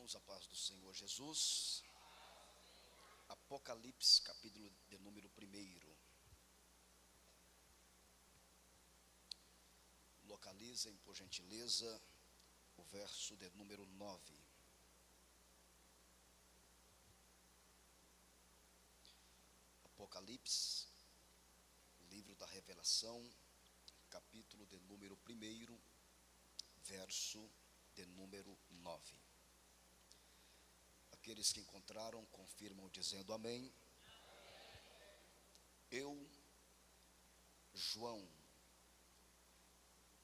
irmãos, a paz do Senhor Jesus. Apocalipse, capítulo de número 1. Localizem, por gentileza, o verso de número 9. Apocalipse, livro da Revelação, capítulo de número 1, verso de número 9. Aqueles que encontraram, confirmam dizendo amém. Eu, João,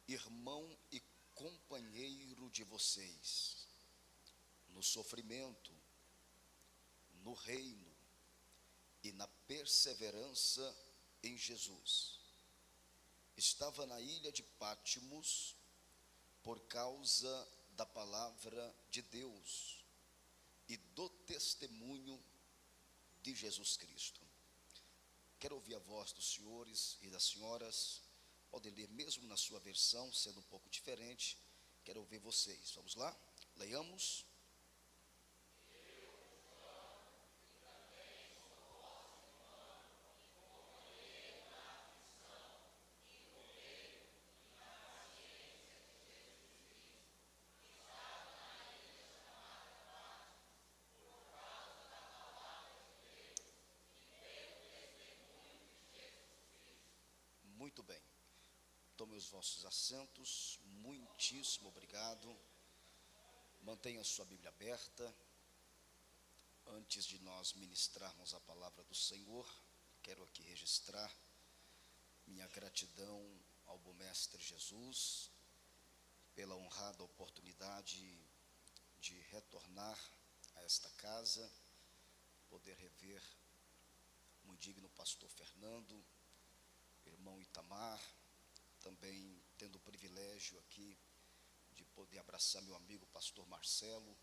irmão e companheiro de vocês, no sofrimento, no reino e na perseverança em Jesus, estava na ilha de Pátimos por causa da palavra de Deus e do testemunho de Jesus Cristo. Quero ouvir a voz dos senhores e das senhoras. Podem ler mesmo na sua versão, sendo um pouco diferente. Quero ouvir vocês. Vamos lá? Leiamos. Muito bem. Tomem os vossos assentos. Muitíssimo obrigado. Mantenha a sua Bíblia aberta. Antes de nós ministrarmos a palavra do Senhor, quero aqui registrar minha gratidão ao bom mestre Jesus pela honrada oportunidade de retornar a esta casa, poder rever o muito digno pastor Fernando, irmão Itamar, também tendo o privilégio aqui de poder abraçar meu amigo pastor Marcelo,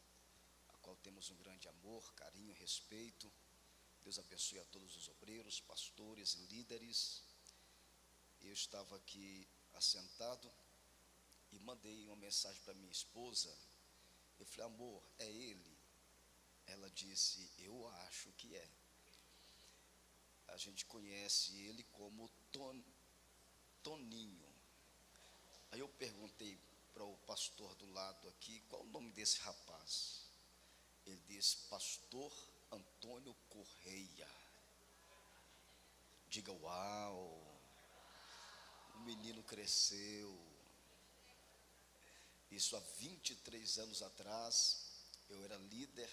a qual temos um grande amor, carinho, respeito. Deus abençoe a todos os obreiros, pastores, líderes. Eu estava aqui assentado e mandei uma mensagem para minha esposa. Eu falei: amor, é ele? Ela disse: eu acho que é. A gente conhece ele como Toninho. Aí eu perguntei para o pastor do lado aqui: qual o nome desse rapaz? Ele disse: Pastor Antônio Correia. Diga uau, o menino cresceu. Isso há 23 anos atrás. Eu era líder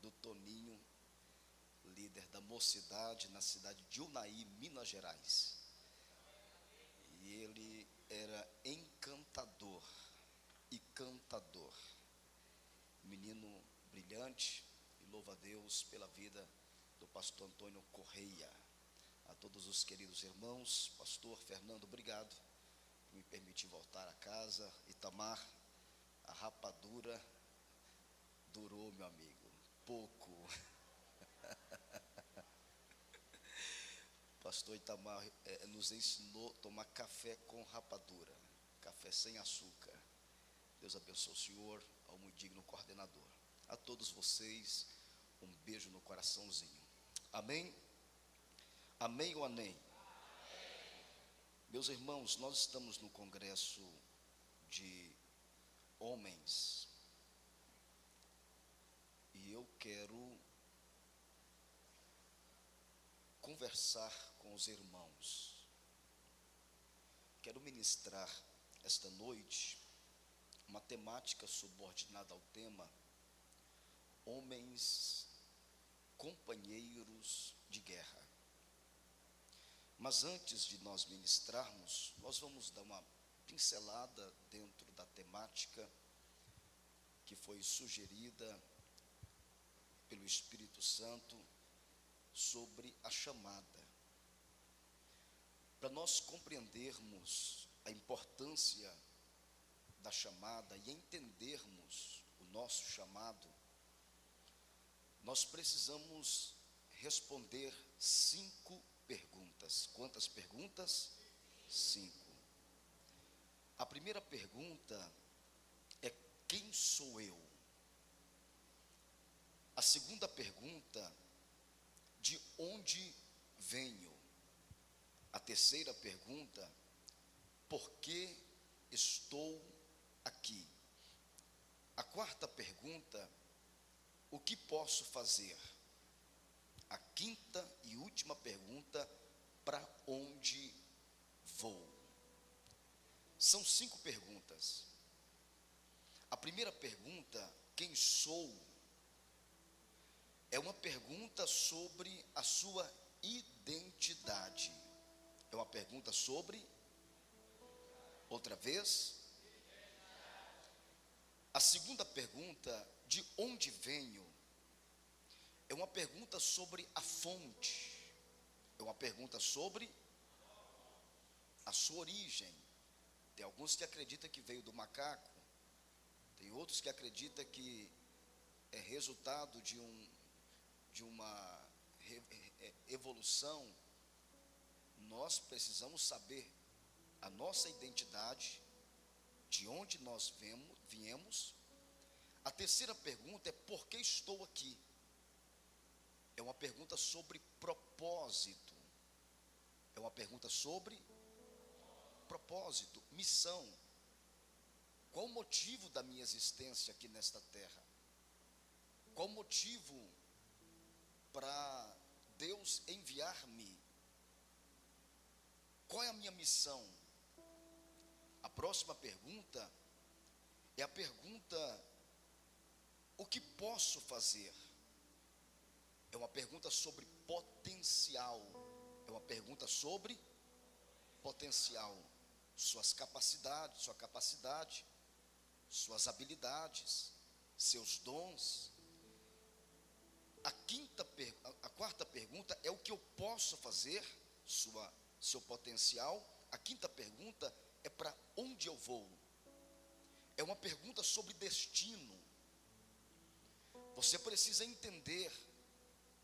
do Toninho, líder da mocidade na cidade de Unai, Minas Gerais. E ele era encantador e cantador, menino brilhante, e louva a Deus pela vida do pastor Antônio Correia. A todos os queridos irmãos, pastor Fernando, obrigado por me permitir voltar a casa. Itamar, a rapadura durou, meu amigo, pouco. Pastor Itamar nos ensinou a tomar café com rapadura, café sem açúcar. Deus abençoe o senhor, ao muito digno coordenador. A todos vocês, um beijo no coraçãozinho. Amém? Amém ou amém? Meus irmãos, nós estamos no congresso de homens e eu quero conversar com os irmãos. Quero ministrar esta noite uma temática subordinada ao tema homens companheiros de guerra. Mas antes de nós ministrarmos, nós vamos dar uma pincelada dentro da temática que foi sugerida pelo Espírito Santo sobre a chamada. Para nós compreendermos a importância da chamada e entendermos o nosso chamado, nós precisamos responder 5 perguntas. Quantas perguntas? 5. A primeira pergunta é: quem sou eu? segunda pergunta, de onde venho? A terceira pergunta, por que estou aqui? A quarta pergunta, o que posso fazer? A quinta e última pergunta, para onde vou? São 5 perguntas. A primeira pergunta, quem sou? É uma pergunta sobre a sua identidade. É uma pergunta sobre, outra vez. A segunda pergunta, de onde venho? É uma pergunta sobre a fonte. É uma pergunta sobre a sua origem. Tem alguns que acreditam que veio do macaco. Tem outros que acreditam que é resultado de uma evolução. Nós precisamos saber a nossa identidade, de onde nós viemos. A terceira pergunta é por que estou aqui? É uma pergunta sobre propósito. É uma pergunta sobre propósito, missão. Qual o motivo da minha existência aqui nesta terra? Qual o motivo para Deus enviar-me? Qual é a minha missão? A próxima pergunta é a pergunta, o que posso fazer? É uma pergunta sobre potencial. É uma pergunta sobre potencial. Suas capacidades, sua capacidade, suas habilidades, seus dons. A quarta pergunta é o que eu posso fazer, seu potencial. A quinta pergunta é para onde eu vou. É uma pergunta sobre destino. Você precisa entender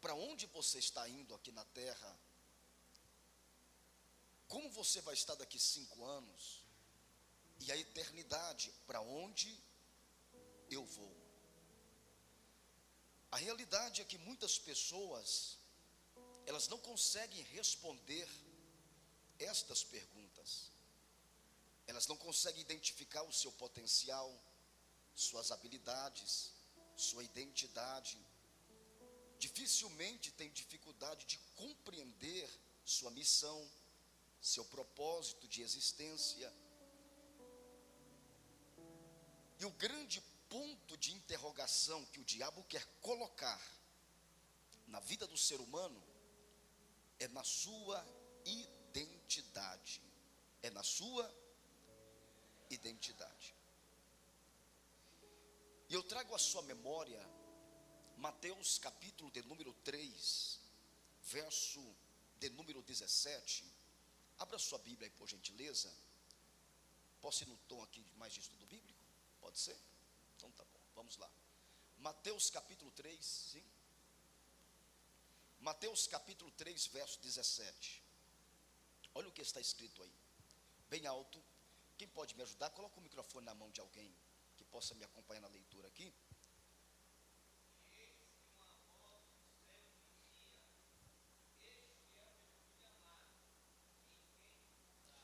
para onde você está indo aqui na terra. Como você vai estar daqui 5 anos? E a eternidade, para onde eu vou? A realidade é que muitas pessoas, elas não conseguem responder estas perguntas. Elas não conseguem identificar o seu potencial, suas habilidades, sua identidade. Dificilmente tem dificuldade de compreender sua missão, seu propósito de existência. E o grande ponto de interrogação que o diabo quer colocar na vida do ser humano é na sua identidade. É na sua identidade. E eu trago à sua memória Mateus capítulo de número 3, verso de número 17. Abra sua Bíblia aí, por gentileza. Posso ir no tom aqui mais de estudo bíblico? Pode ser? Então tá bom, vamos lá. Mateus capítulo 3, sim. Mateus capítulo 3, verso 17. Olha o que está escrito aí, bem alto. Quem pode me ajudar? Coloca o microfone na mão de alguém que possa me acompanhar na leitura aqui.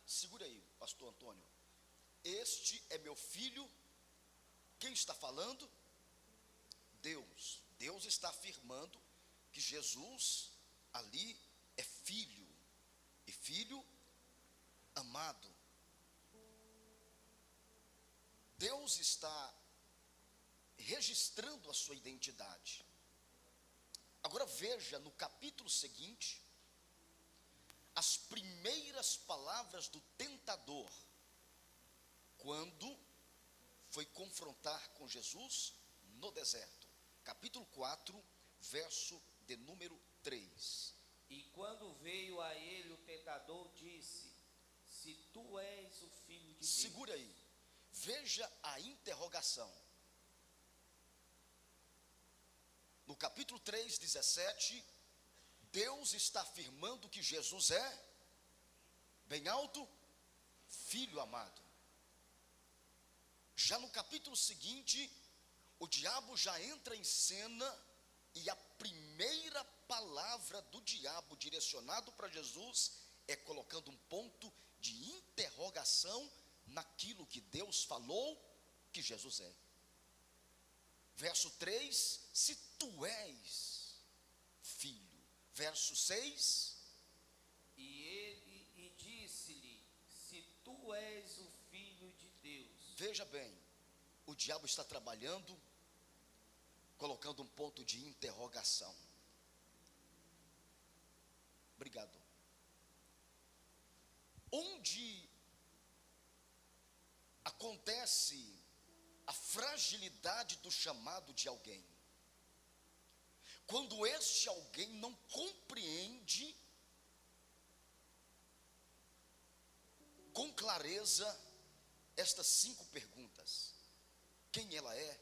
Segura aí, pastor Antônio. Este é meu filho. Quem está falando? Deus. Deus está afirmando que Jesus ali é filho, e filho amado. Deus está registrando a sua identidade. Agora veja no capítulo seguinte as primeiras palavras do tentador, quando foi confrontar com Jesus no deserto. Capítulo 4, verso de número 3. E quando veio a ele o tentador, disse: se tu és o filho de Deus. Segura aí, veja a interrogação. No capítulo 3, 17, Deus está afirmando que Jesus é, bem alto, filho amado. Já no capítulo seguinte, o diabo já entra em cena E a primeira palavra do diabo direcionado para Jesus é colocando um ponto de interrogação naquilo que Deus falou que Jesus é. Verso 3, se tu és filho. Verso 6, e disse-lhe, se tu és o filho de Deus. Veja bem, o diabo está trabalhando, colocando um ponto de interrogação. Obrigado. Onde acontece a fragilidade do chamado de alguém? Quando este alguém não compreende com clareza estas 5 perguntas: quem ela é,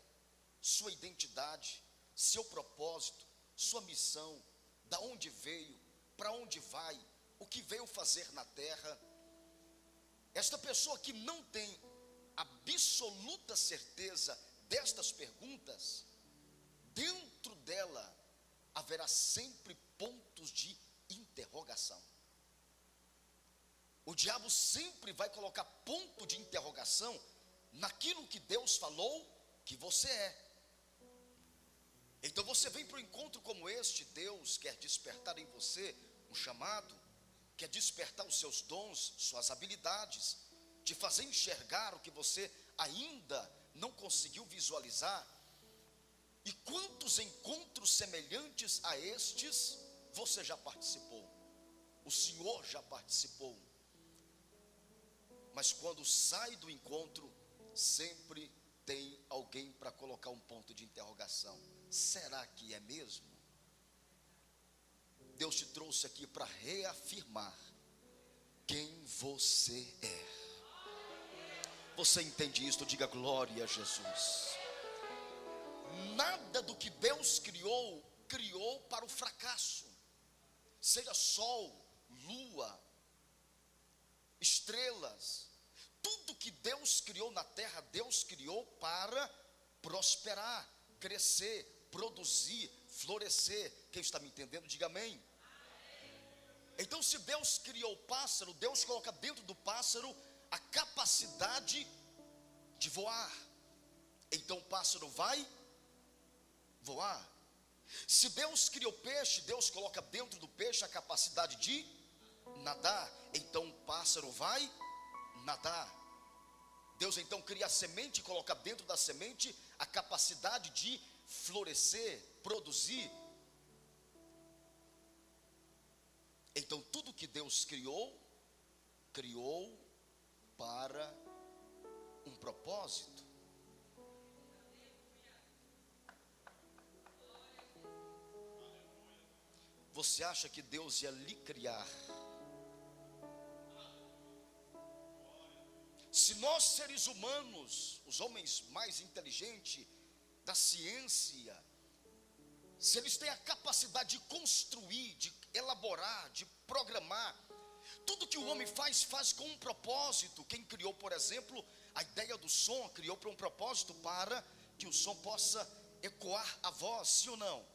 sua identidade, seu propósito, sua missão, da onde veio, para onde vai, o que veio fazer na terra. Esta pessoa que não tem absoluta certeza destas perguntas, dentro dela haverá sempre pontos de interrogação. O diabo sempre vai colocar ponto de interrogação naquilo que Deus falou que você é. Então você vem para um encontro como este, Deus quer despertar em você um chamado, quer despertar os seus dons, suas habilidades, te fazer enxergar o que você ainda não conseguiu visualizar. E quantos encontros semelhantes a estes você já participou? O Senhor já participou. Mas quando sai do encontro, sempre tem alguém para colocar um ponto de interrogação. Será que é mesmo? Deus te trouxe aqui para reafirmar quem você é. Você entende isso? Diga glória a Jesus. Nada do que Deus criou para o fracasso. Seja sol, lua, estrelas, tudo que Deus criou na terra, Deus criou para prosperar, crescer, produzir, florescer. Quem está me entendendo, diga amém. Então, se Deus criou o pássaro, Deus coloca dentro do pássaro a capacidade de voar. Então o pássaro vai voar. Se Deus criou peixe, Deus coloca dentro do peixe a capacidade de nadar. Então o pássaro vai nadar. Deus então cria a semente e coloca dentro da semente a capacidade de florescer, produzir. Então tudo que Deus criou para um propósito. Você acha que Deus ia lhe criar? Se nós seres humanos, os homens mais inteligentes da ciência, se eles têm a capacidade de construir, de elaborar, de programar, tudo que o homem faz com um propósito. Quem criou, por exemplo, a ideia do som, criou para um propósito, para que o som possa ecoar a voz, sim ou não?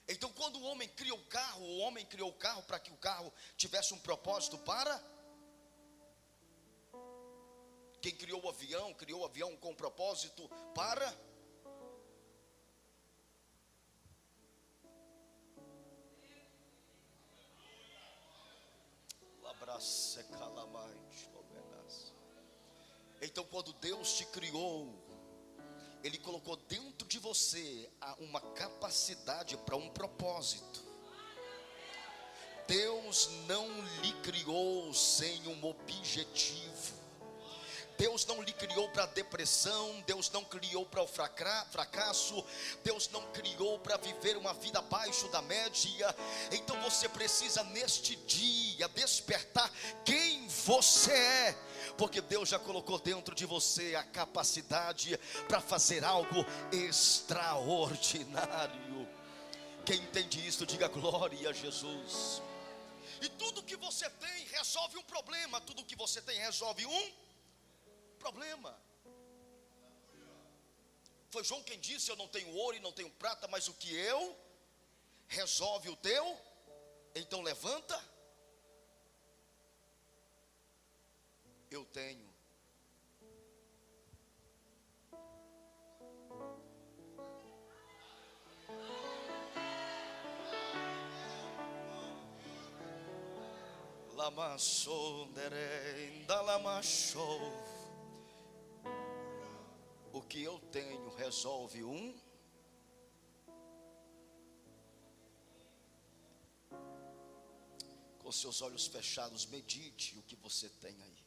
Então quando o homem criou o carro para que o carro tivesse um propósito para... Quem criou o avião com um propósito para... Então quando Deus te criou, Ele colocou dentro de você uma capacidade para um propósito. Deus não lhe criou sem um objetivo. Deus não lhe criou para depressão, Deus não criou para o fracasso, Deus não criou para viver uma vida abaixo da média. Então você precisa neste dia despertar quem você é, porque Deus já colocou dentro de você a capacidade para fazer algo extraordinário. Quem entende isso, diga glória a Jesus. E tudo que você tem resolve um problema, tudo que você tem resolve um problema. Foi João quem disse: eu não tenho ouro e não tenho prata, mas o que eu resolve o teu, então levanta. Eu tenho. O que eu tenho resolve um. Com seus olhos fechados, medite o que você tem aí.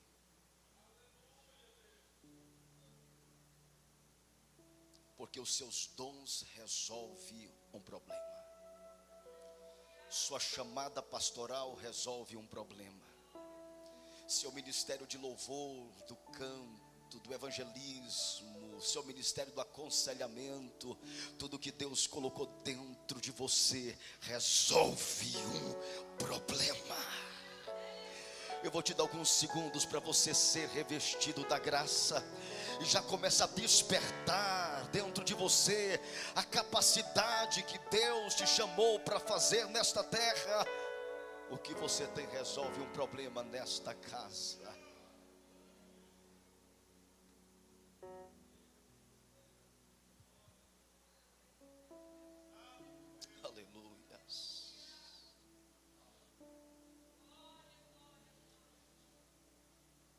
Porque os seus dons resolvem um problema. Sua chamada pastoral resolve um problema. Seu ministério de louvor, do canto, do evangelismo, seu ministério do aconselhamento, tudo que Deus colocou dentro de você resolve um problema. Eu vou te dar alguns segundos para você ser revestido da graça e já começa a despertar dentro de você a capacidade que Deus te chamou para fazer nesta terra. O que você tem resolve um problema nesta casa. Aleluias.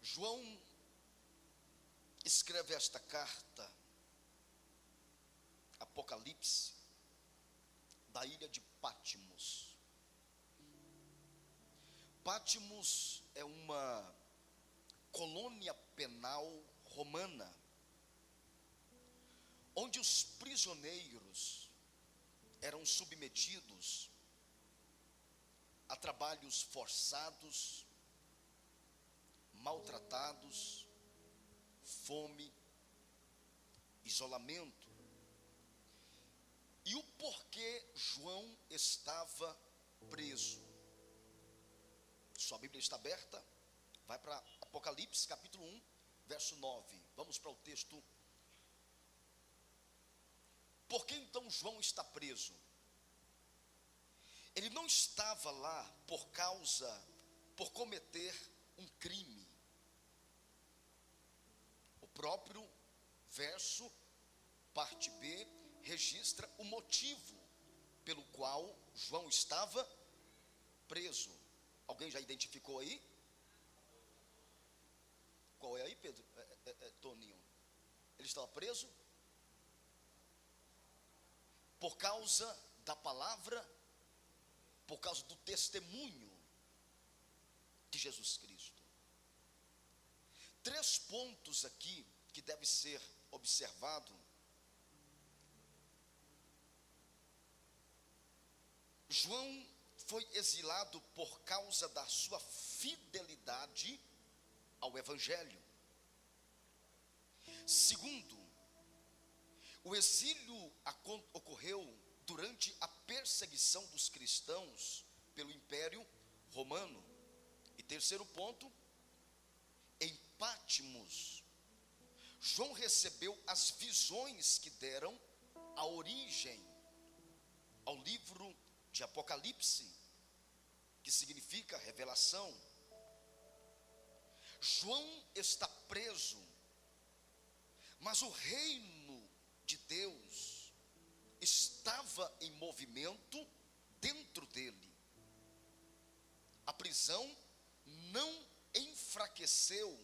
João escreve esta carta, Apocalipse, da ilha de Patmos. Patmos é uma colônia penal romana, onde os prisioneiros eram submetidos a trabalhos forçados, maltratados, fome, isolamento. E o porquê João estava preso? Sua Bíblia está aberta, vai para Apocalipse capítulo 1, verso 9. Vamos para o texto. Por que então João está preso? Ele não estava lá por cometer um crime. O próprio verso, parte B, registra o motivo pelo qual João estava preso. Alguém já identificou aí? Qual é aí, Pedro? Toninho. Ele estava preso por causa da palavra, por causa do testemunho de Jesus Cristo. 3 pontos aqui que deve ser observado. João foi exilado por causa da sua fidelidade ao Evangelho. Segundo, o exílio ocorreu durante a perseguição dos cristãos pelo Império Romano. E terceiro ponto, em Patmos, João recebeu as visões que deram a origem ao livro de Apocalipse, que significa revelação. João está preso, mas o reino de Deus estava em movimento dentro dele. A prisão não enfraqueceu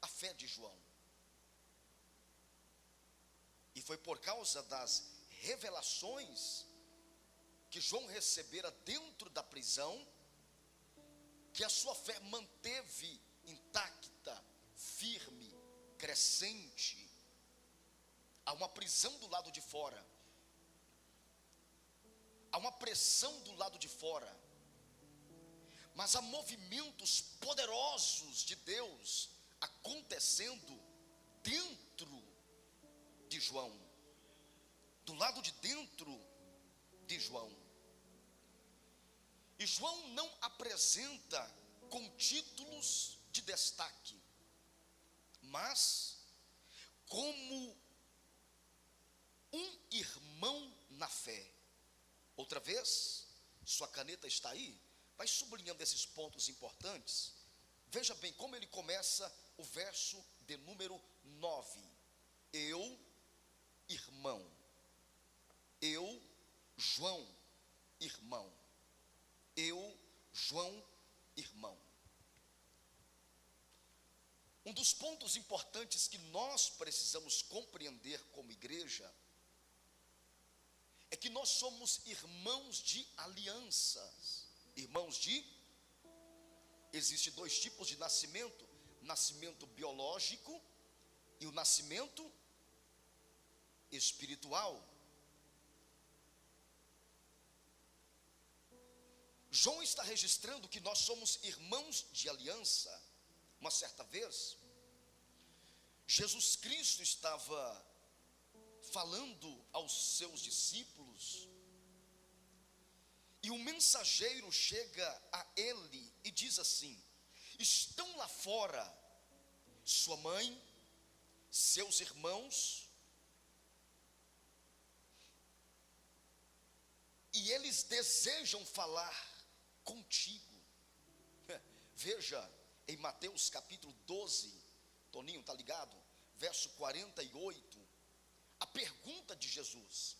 a fé de João. E foi por causa das revelações que João recebera dentro da prisão que a sua fé manteve intacta, firme, crescente. Há uma prisão do lado de fora, há uma pressão do lado de fora, mas há movimentos poderosos de Deus acontecendo dentro de João, do lado de dentro de João. E João não apresenta com títulos de destaque, mas como na fé. Outra vez, sua caneta está aí, vai sublinhando esses pontos importantes. Veja bem como ele começa o verso de número 9. Eu, irmão. Eu, João, irmão. Eu, João, irmão. Um dos pontos importantes que nós precisamos compreender como igreja é que nós somos irmãos de alianças. Irmãos de... Existem dois tipos de nascimento: nascimento biológico e o nascimento espiritual. João está registrando que nós somos irmãos de aliança. Uma certa vez, Jesus Cristo estava falando aos seus discípulos, e o mensageiro chega a ele e diz assim: estão lá fora sua mãe, seus irmãos, e eles desejam falar contigo. Veja em Mateus capítulo 12, Toninho, está ligado? Verso 48, a pergunta de Jesus: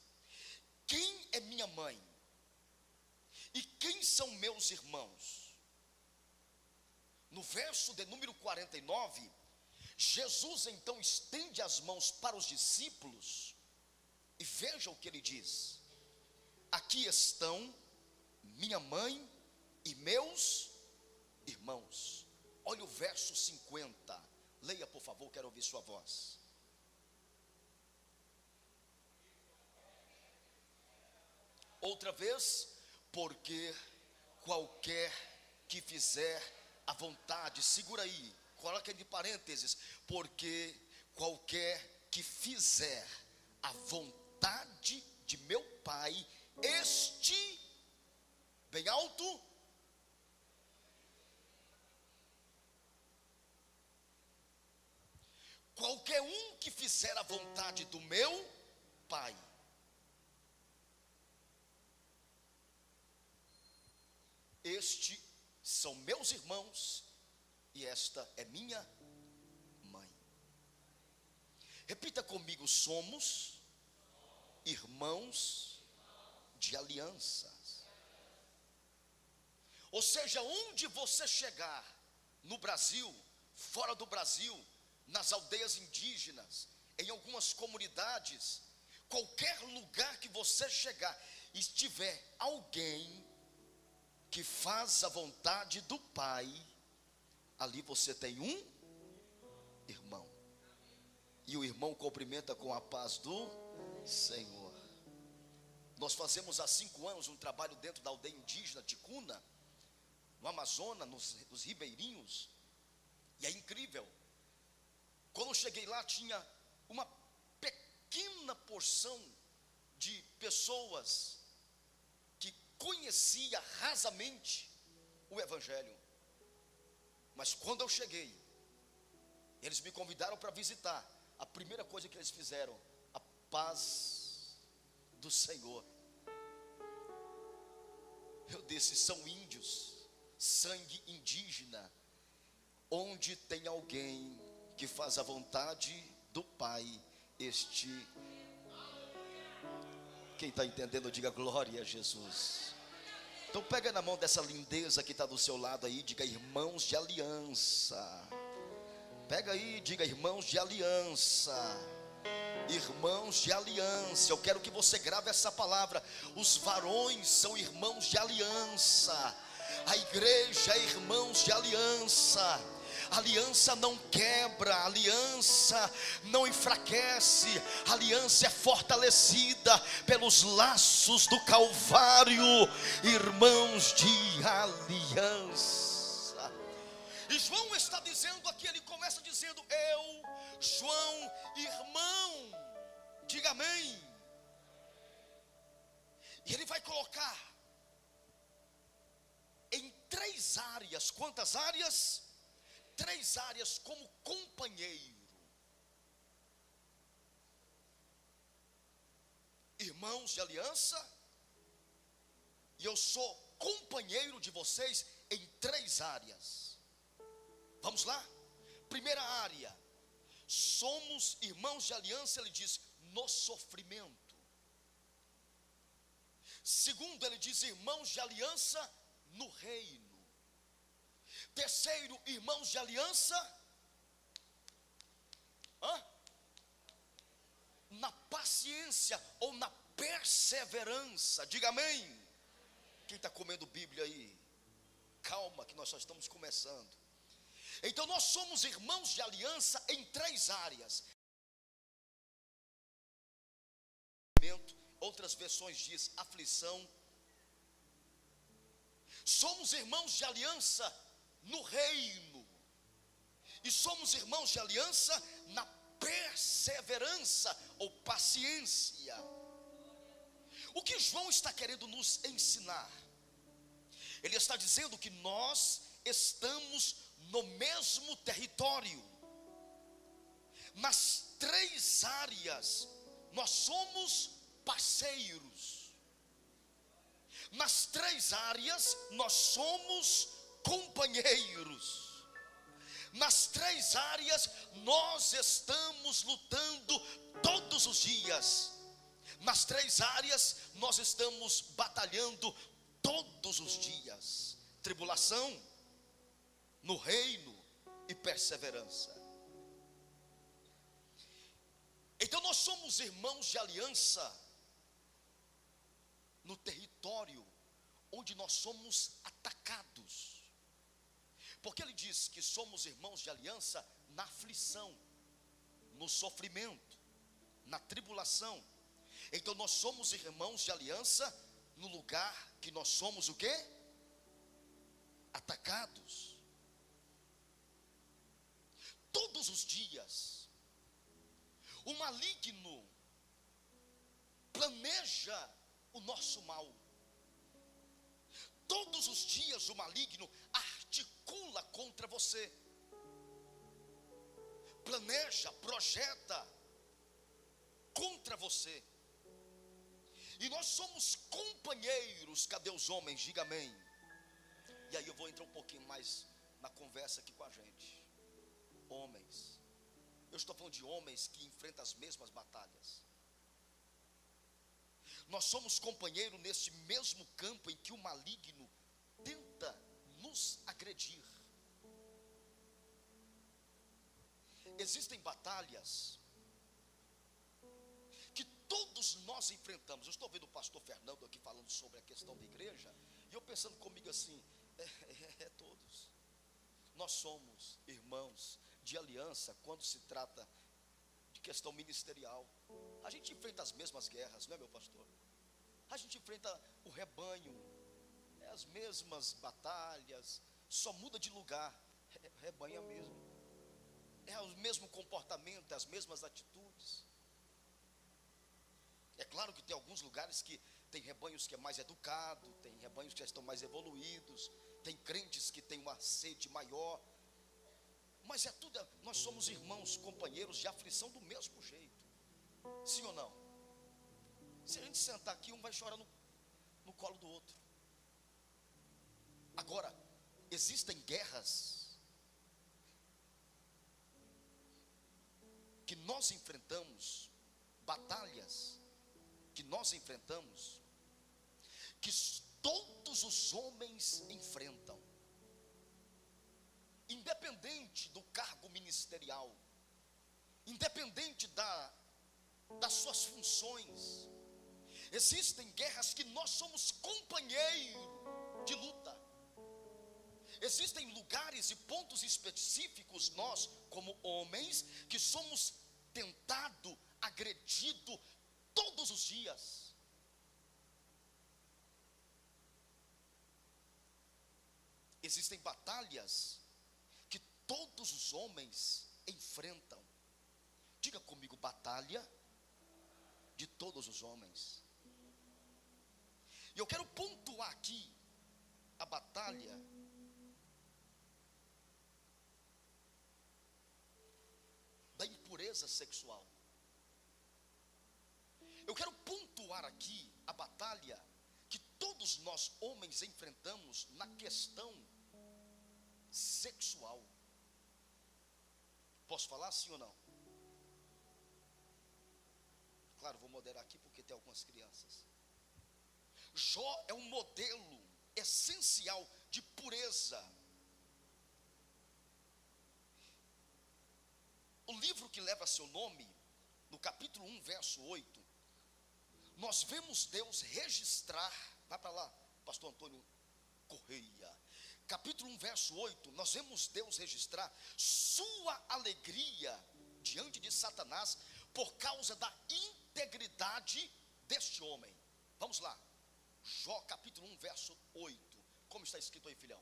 quem é minha mãe? E quem são meus irmãos? No verso de número 49, Jesus então estende as mãos para os discípulos, e veja o que ele diz: aqui estão minha mãe e meus irmãos. Olha o verso 50, leia por favor, quero ouvir sua voz. Outra vez, porque qualquer que fizer a vontade, segura aí, coloca entre parênteses, porque qualquer que fizer a vontade de meu Pai, este, bem alto, qualquer um que fizer a vontade do meu Pai. Este são meus irmãos e esta é minha mãe. Repita comigo: somos irmãos de alianças. Ou seja, onde você chegar, no Brasil, fora do Brasil, nas aldeias indígenas, em algumas comunidades, qualquer lugar que você chegar e tiver alguém que faz a vontade do Pai, ali você tem um irmão. E o irmão cumprimenta com a paz do Senhor. Nós fazemos há 5 anos um trabalho dentro da aldeia indígena Ticuna, no Amazonas, nos ribeirinhos, e é incrível. Quando eu cheguei lá, tinha uma pequena porção de pessoas que conhecia rasamente o Evangelho. Mas quando eu cheguei, eles me convidaram para visitar. A primeira coisa que eles fizeram: a paz do Senhor. Eu disse: são índios, sangue indígena. Onde tem alguém que faz a vontade do Pai, este... Quem está entendendo, diga glória a Jesus. Então pega na mão dessa lindeza que está do seu lado aí, diga irmãos de aliança. Pega aí, diga irmãos de aliança. Irmãos de aliança. Eu quero que você grave essa palavra: os varões são irmãos de aliança. A igreja é irmãos de aliança. Aliança não quebra, aliança não enfraquece, aliança é fortalecida pelos laços do Calvário. Irmãos de aliança. E João está dizendo aqui, ele começa dizendo: eu, João, irmão, diga amém. E ele vai colocar em 3 áreas. Quantas áreas? 3 áreas como companheiro. irmãos de aliança, e eu sou companheiro de vocês em 3 áreas. Vamos lá? Primeira área, somos irmãos de aliança, ele diz, no sofrimento. Segundo, ele diz, irmãos de aliança no reino. Terceiro, irmãos de aliança na paciência ou na perseverança. Diga amém. Quem está comendo Bíblia aí? Calma, que nós só estamos começando. Então nós somos irmãos de aliança em 3 áreas. Outras versões diz aflição. Somos irmãos de aliança no reino. E somos irmãos de aliança na perseverança ou paciência. O que João está querendo nos ensinar? Ele está dizendo que nós estamos no mesmo território. Nas 3 áreas nós somos parceiros. Nas 3 áreas nós somos companheiros. Nas 3 áreas nós estamos lutando todos os dias. Nas 3 áreas nós estamos batalhando todos os dias. Tribulação, no reino e perseverança. Então nós somos irmãos de aliança no território onde nós somos atacados. Porque ele diz que somos irmãos de aliança na aflição, no sofrimento, na tribulação. Então nós somos irmãos de aliança no lugar que nós somos o quê? Atacados. Todos os dias o maligno planeja o nosso mal. Todos os dias o maligno articula contra você. Planeja, projeta contra você. E nós somos companheiros. Cadê os homens? Diga amém. E aí eu vou entrar um pouquinho mais na conversa aqui com a gente. Homens. Eu estou falando de homens que enfrentam as mesmas batalhas. Nós somos companheiros nesse mesmo campo em que o maligno tenta nos agredir. Existem batalhas que todos nós enfrentamos. Eu estou vendo o pastor Fernando aqui falando sobre a questão da igreja, e eu pensando comigo assim, todos. Nós somos irmãos de aliança quando se trata de questão ministerial. A gente enfrenta as mesmas guerras, não é, meu pastor? A gente enfrenta o rebanho, as mesmas batalhas, só muda de lugar. Rebanho é o mesmo, é o mesmo comportamento, as mesmas atitudes. É claro que tem alguns lugares que tem rebanhos que é mais educado, tem rebanhos que já estão mais evoluídos, tem crentes que têm uma sede maior, mas é tudo, nós somos irmãos, companheiros de aflição do mesmo jeito. Sim ou não? Se a gente sentar aqui, um vai chorar no colo do outro. Agora, existem guerras que nós enfrentamos, batalhas que nós enfrentamos, que todos os homens enfrentam, independente do cargo ministerial, independente das suas funções. Existem guerras que nós somos companheiro de luta. Existem lugares e pontos específicos, nós como homens, que somos tentados, agredidos todos os dias. Existem batalhas que todos os homens enfrentam. Diga comigo, batalha de todos os homens. E eu quero pontuar aqui a batalha da impureza sexual. Eu quero pontuar aqui nós homens enfrentamos na questão sexual. Posso falar sim ou não? Claro, vou moderar aqui porque tem algumas crianças. Jó é um modelo essencial de pureza. O livro que leva seu nome, no capítulo 1, verso 8, nós vemos Deus registrar, vai para lá, pastor Antônio Correia, capítulo 1, verso 8, nós vemos Deus registrar sua alegria diante de Satanás, por causa da integridade deste homem. Vamos lá, Jó capítulo 1, verso 8, como está escrito aí, filhão?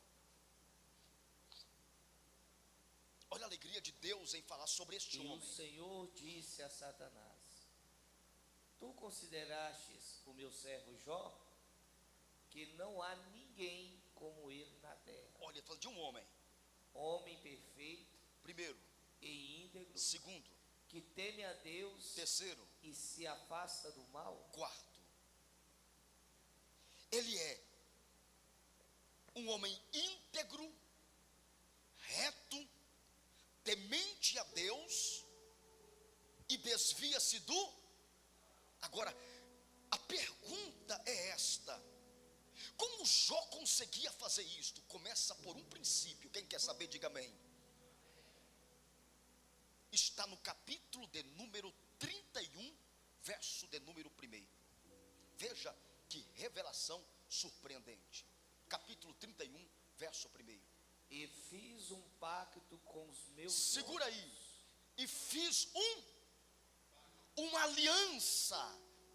Olha a alegria de Deus em falar sobre este homem. E o Senhor disse a Satanás: tu considerastes o meu servo Jó, que não há ninguém como ele na terra. Olha, falando de um homem. Homem perfeito. Primeiro. E íntegro. Segundo. Que teme a Deus. Terceiro. E se afasta do mal. Quarto. Ele é um homem íntegro, reto, temente a Deus e desvia-se do... Agora, a pergunta é esta: como Jó conseguia fazer isto? Começa por um princípio, quem quer saber, diga amém. Está no capítulo de número 31, verso de número 1. Veja que revelação surpreendente. Capítulo 31, verso 1. E fiz um pacto com os meus... Segura aí. E fiz uma aliança,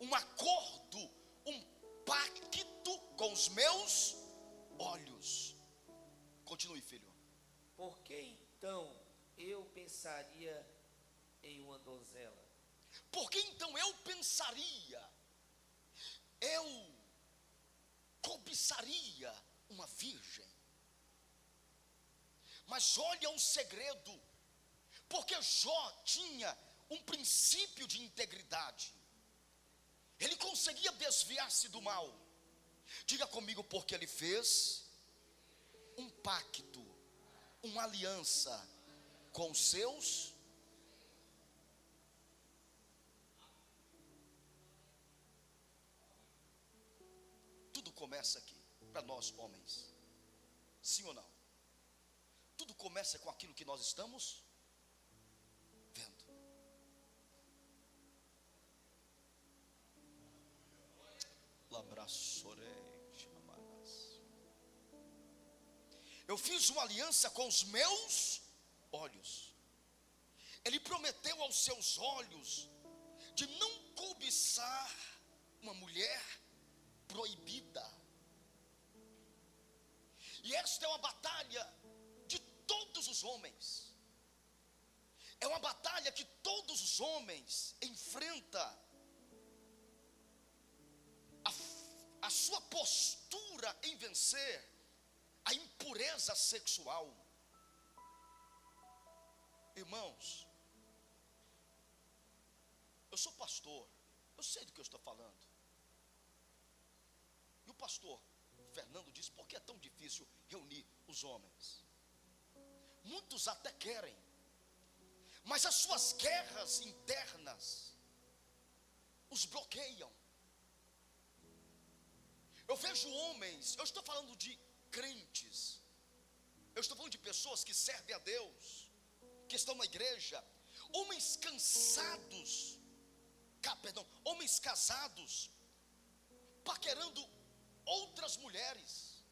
um acordo, um pacto com os meus olhos. Continue, filho. Por que então eu pensaria em uma donzela? Por que então eu pensaria, eu cobiçaria uma virgem? Mas olha o segredo, porque Jó tinha um princípio de integridade. Ele conseguia desviar-se do mal. Diga comigo, porque ele fez um pacto, uma aliança com os seus. Tudo começa aqui, para nós homens. Sim ou não? Tudo começa com aquilo que nós estamos vendo. Eu fiz uma aliança com os meus olhos. Ele prometeu aos seus olhos de não cobiçar uma mulher proibida. E esta é uma batalha de todos os homens. É uma batalha que todos os homens enfrentam. A sua postura em vencer a impureza sexual. Irmãos, eu sou pastor, eu sei do que eu estou falando. E o pastor Fernando disse: por que é tão difícil reunir os homens? Muitos até querem, mas as suas guerras internas os bloqueiam. Eu vejo homens, eu estou falando de crentes, eu estou falando de pessoas que servem a Deus, que estão na igreja, homens cansados, homens casados, paquerando outras mulheres.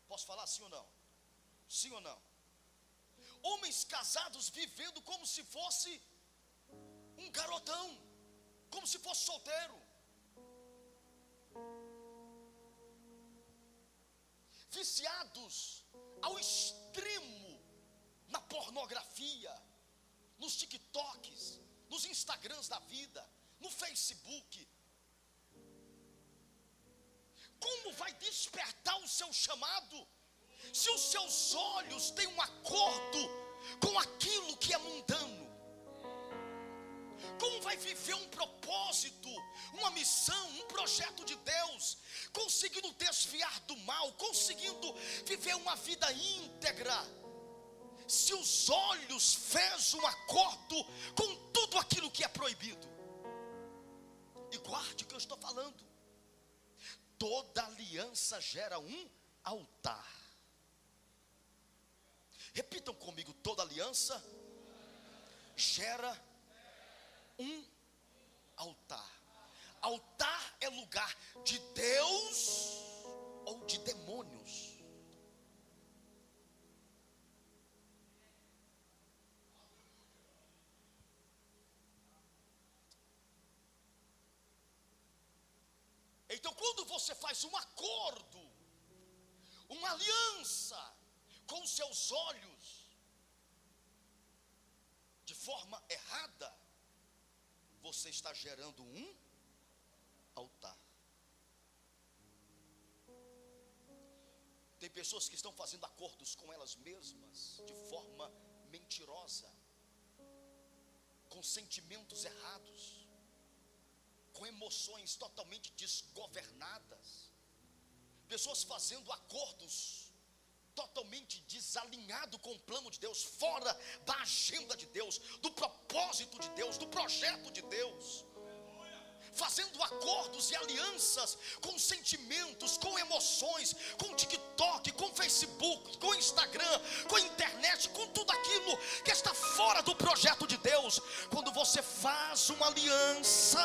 Posso falar sim ou não? Sim ou não? Homens casados vivendo como se fosse um garotão, como se fosse solteiro. Viciados ao extremo na pornografia, nos TikToks, nos Instagrams da vida, no Facebook. Como vai despertar o seu chamado se os seus olhos têm um acordo com aquilo que é mundano, Como vai viver um propósito, uma missão, um projeto de Deus, conseguindo desviar do mal, conseguindo viver uma vida íntegra, se os olhos fez um acordo com tudo aquilo que é proibido? E guarde o que eu estou falando. Toda aliança gera um altar. Repitam comigo: toda aliança gera um altar. Altar é lugar de Deus ou de demônios. Então, quando você faz um acordo, uma aliança com os seus olhos, de forma errada, você está gerando um altar. Tem pessoas que estão fazendo acordos com elas mesmas de forma mentirosa, com sentimentos errados, com emoções totalmente desgovernadas, pessoas fazendo acordos totalmente desalinhado com o plano de Deus, fora da agenda de Deus, do propósito de Deus, do projeto de Deus, fazendo acordos e alianças com sentimentos, com emoções, com TikTok, com Facebook, com Instagram, com internet, com tudo aquilo que está fora do projeto de Deus. Quando você faz uma aliança,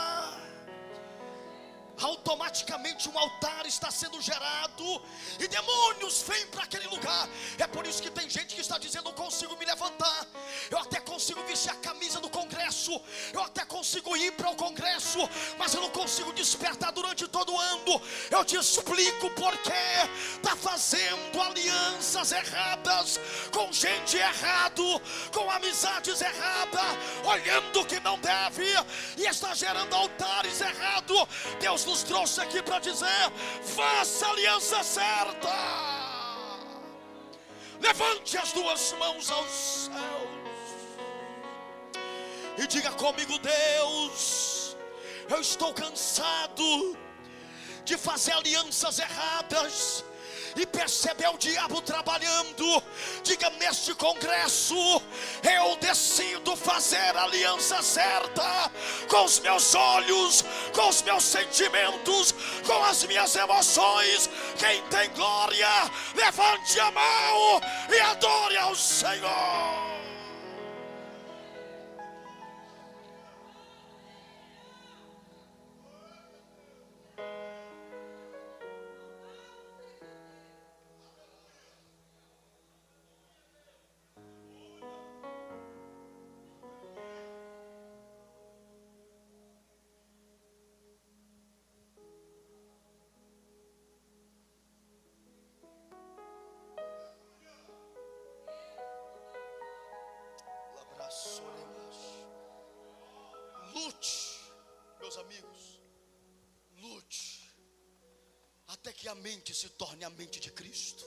automaticamente um altar está sendo gerado e demônios vêm para aquele lugar. É por isso que tem gente que está dizendo: eu consigo me levantar, eu até consigo vestir a camisa do congresso, eu até consigo ir para o congresso, mas eu não consigo despertar durante todo o ano. Eu te explico porque está fazendo alianças erradas com gente errado, com amizades erradas, olhando o que não deve, e está gerando altares errados. Deus nos trouxe aqui para dizer: faça a aliança certa. Levante as duas mãos aos céus e diga comigo: Deus, eu estou cansado de fazer alianças erradas e perceber o diabo trabalhando. Diga: neste congresso eu decido fazer a aliança certa, com os meus olhos, com os meus sentimentos, com as minhas emoções. Quem tem glória, levante a mão e adore ao Senhor. Lute, meus amigos, lute até que a mente se torne a mente de Cristo.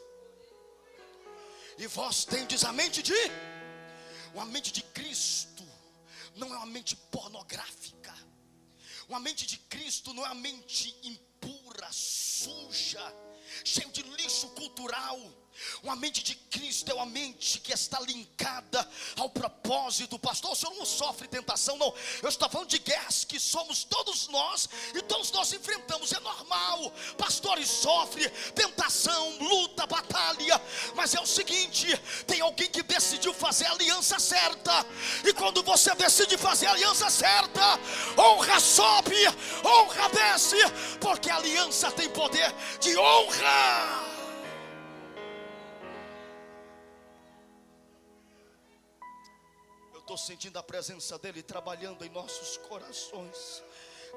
E vós tendes a mente de... Uma mente de Cristo não é uma mente pornográfica. Uma mente de Cristo não é uma mente impura, suja, cheia de lixo cultural. Uma mente de Cristo é uma mente que está linkada ao propósito. Pastor, o senhor não sofre tentação? Não, eu estou falando de guerras que somos todos nós, e todos nós enfrentamos. É normal, pastores sofrem tentação, luta, batalha. Mas é o seguinte: tem alguém que decidiu fazer a aliança certa. E quando você decide fazer a aliança certa, honra sobe, honra desce, porque a aliança tem poder de honra. Estou sentindo a presença dele trabalhando em nossos corações.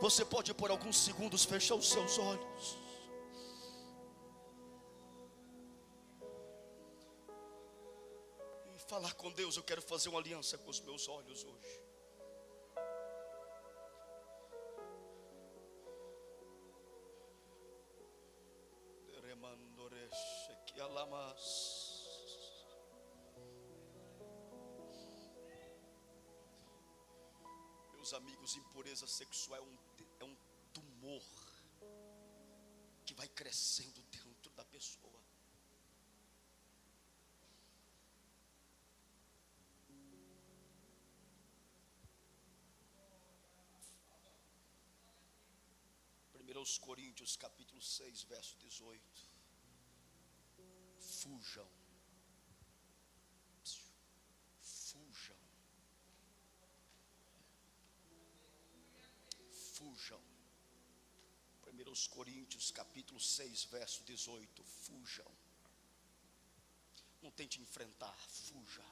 Você pode por alguns segundos fechar os seus olhos e falar com Deus: eu quero fazer uma aliança com os meus olhos hoje. Meus Meus amigos, impureza sexual é um tumor que vai crescendo dentro da pessoa. Aos Coríntios capítulo 6, verso 18. Fujam. Fujam. Fujam. 1 Coríntios capítulo 6, verso 18. Fujam. Não tente enfrentar, fuja.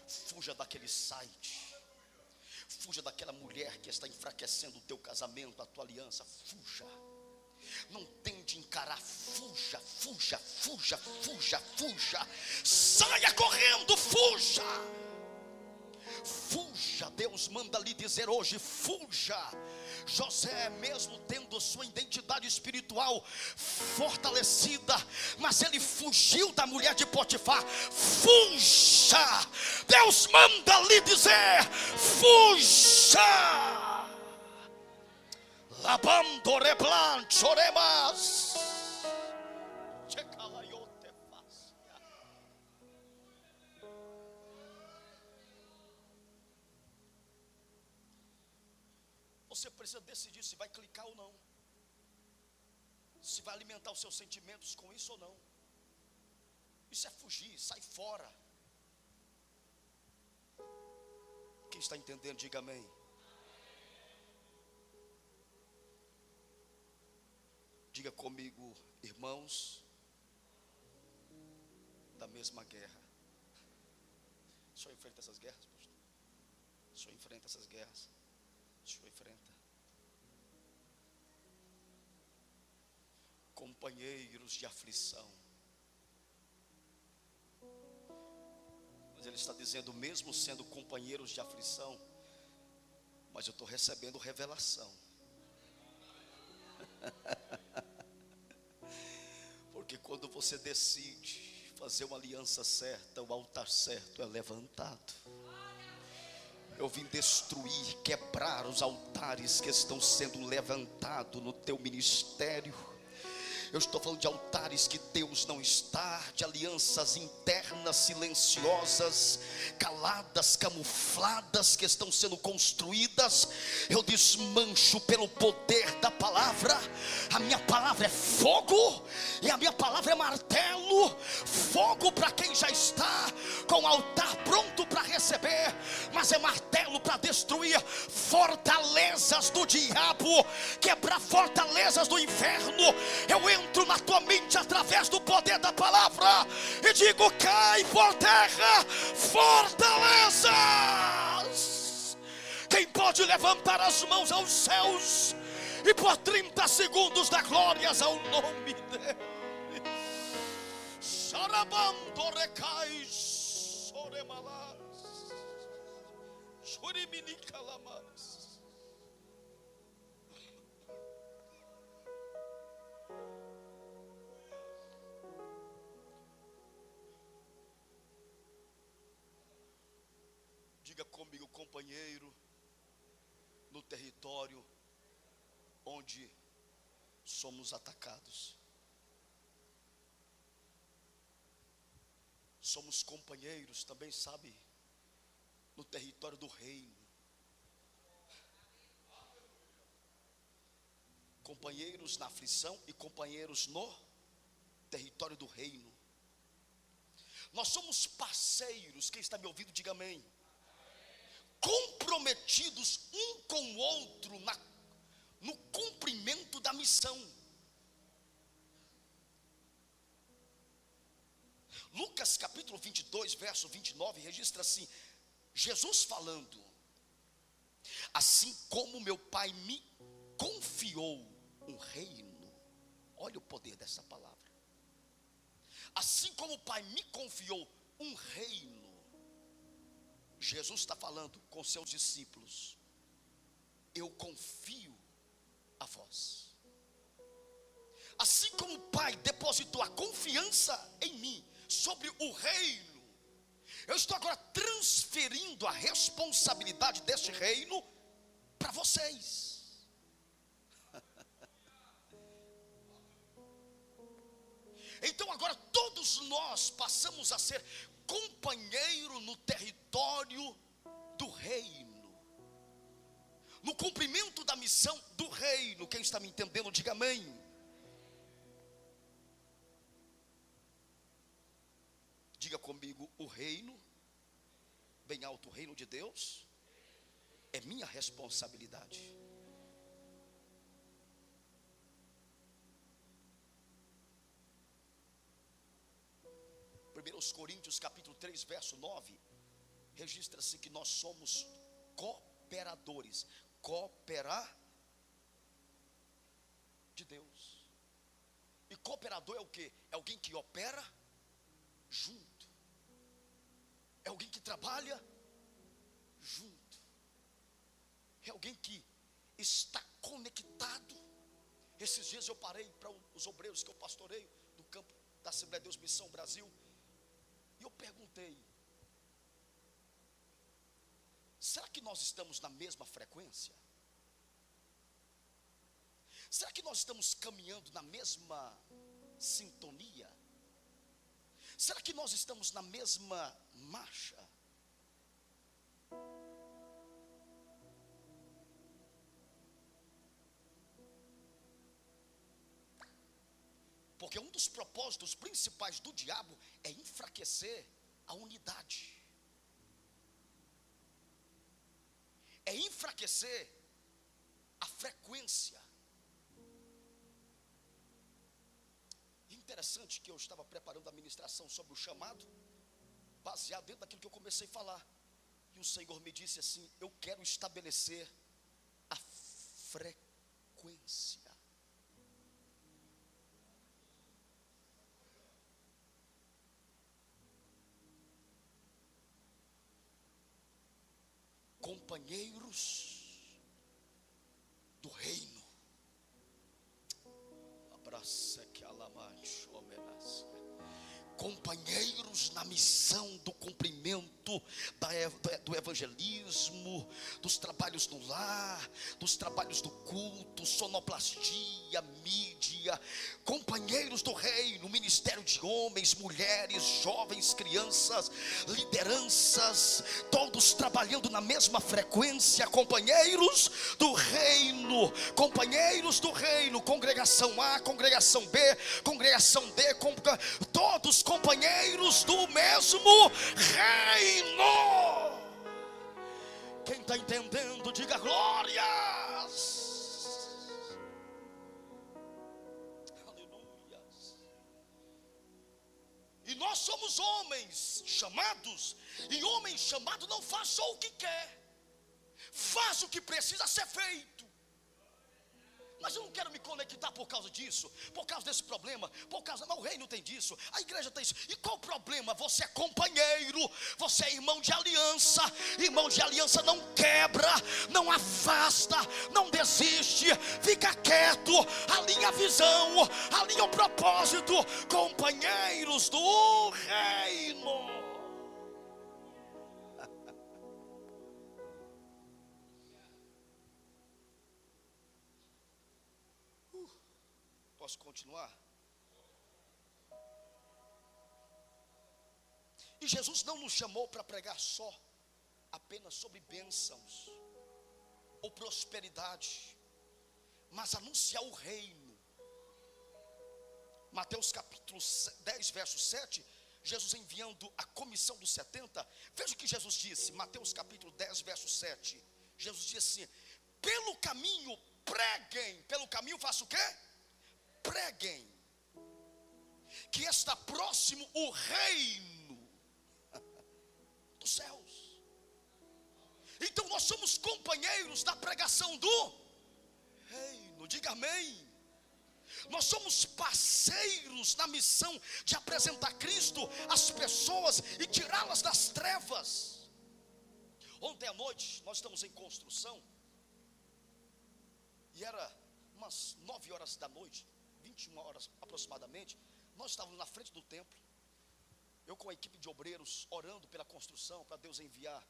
Fuja daquele site. Fuja daquela mulher que está enfraquecendo o teu casamento, a tua aliança. Fuja. Não tente encarar. Fuja, fuja, fuja, fuja, fuja. Saia correndo, fuja. Fuja, Deus manda lhe dizer hoje, fuja. José, mesmo tendo sua identidade espiritual fortalecida, mas ele fugiu da mulher de Potifar. Fuja, Deus manda lhe dizer, fuja. Labando reblan choremas. Você precisa decidir se vai clicar ou não, se vai alimentar os seus sentimentos com isso ou não. Isso é fugir, sai fora. Quem está entendendo, diga amém. Diga comigo, irmãos da mesma guerra. O senhor enfrenta essas guerras, pastor? O senhor enfrenta essas guerras? O senhor enfrenta? Companheiros de aflição. Mas ele está dizendo, mesmo sendo companheiros de aflição, mas eu estou recebendo revelação. Porque quando você decide fazer uma aliança certa, o altar certo é levantado. Eu vim destruir, quebrar os altares que estão sendo levantados no teu ministério. Eu estou falando de altares que Deus não está, de alianças internas, silenciosas, caladas, camufladas, que estão sendo construídas. Eu desmancho pelo poder da palavra. A minha palavra é fogo e a minha palavra é martelo. Fogo para quem já está com o altar pronto para receber, mas é martelo para destruir fortalezas do diabo, quebrar fortalezas do inferno. Eu entro na tua mente através do poder da palavra e digo, cai por terra fortalezas. Quem pode levantar as mãos aos céus e por 30 segundos dar glórias ao nome dele? Sarabando recais soremalas choriminicalamas. Diga comigo, companheiro, no território onde somos atacados. Somos companheiros também, sabe, no território do reino. Companheiros na aflição e companheiros no território do reino. Nós somos parceiros, quem está me ouvindo, diga amém. Comprometidos um com o outro no cumprimento da missão. Lucas capítulo 22, verso 29, registra assim, Jesus falando, assim como meu pai me confiou um reino. Olha o poder dessa palavra. Assim como o pai me confiou um reino, Jesus está falando com seus discípulos, eu confio a vós. Assim como o Pai depositou a confiança em mim sobre o reino, eu estou agora transferindo a responsabilidade deste reino para vocês. Então agora todos nós passamos a ser companheiro no território do reino, no cumprimento da missão do reino. Quem está me entendendo, diga amém. Diga comigo: o reino, bem alto, o reino de Deus é minha responsabilidade. Primeiros Coríntios capítulo 3 verso 9 registra-se que nós somos cooperadores. Cooperar de Deus. E cooperador é o quê? É alguém que opera junto, é alguém que trabalha junto, é alguém que está conectado. Esses dias eu parei para os obreiros que eu pastoreio do campo da Assembleia de Deus Missão Brasil, e eu perguntei: será que nós estamos na mesma frequência? Será que nós estamos caminhando na mesma sintonia? Será que nós estamos na mesma marcha? Porque um dos propósitos principais do diabo é enfraquecer a unidade, é enfraquecer a frequência. Interessante que eu estava preparando a ministração sobre o chamado, baseado dentro daquilo que eu comecei a falar, e o Senhor me disse assim: eu quero estabelecer a frequência. Companheiros do reino. Abraça que alamancho, homenagem. Companheiros na missão do cumprimento do evangelismo, dos trabalhos no lar, dos trabalhos do culto, sonoplastia, mídia. Companheiros do reino, ministério de homens, mulheres, jovens, crianças, lideranças, todos trabalhando na mesma frequência. Companheiros do reino, companheiros do reino, congregação A, congregação B, congregação D, todos companheiros do mesmo reino. Quem está entendendo, diga glórias. Aleluia. E nós somos homens chamados, e homem chamado não faz só o que quer, faz o que precisa ser feito. Mas eu não quero me conectar por causa disso, por causa desse problema, mas o reino tem disso, a igreja tem isso. E qual o problema? Você é companheiro, você é irmão de aliança. Irmão de aliança não quebra, não afasta, não desiste, fica quieto, alinha a visão, alinha o propósito. Companheiros do reino. Posso continuar? E Jesus não nos chamou para pregar só apenas sobre bênçãos ou prosperidade, mas anunciar o reino. Mateus capítulo 10 verso 7, Jesus enviando a comissão dos 70, veja o que Jesus disse. Mateus capítulo 10 verso 7, Jesus disse assim: pelo caminho preguem. Pelo caminho faça o quê? Preguem que está próximo o reino dos céus. Então nós somos companheiros da pregação do reino, diga amém. Nós somos parceiros na missão de apresentar Cristo às pessoas e tirá-las das trevas. Ontem à noite nós estamos em construção, e era umas 9 horas da noite, 21 horas aproximadamente. Nós estávamos na frente do templo, eu com a equipe de obreiros orando pela construção, para Deus enviar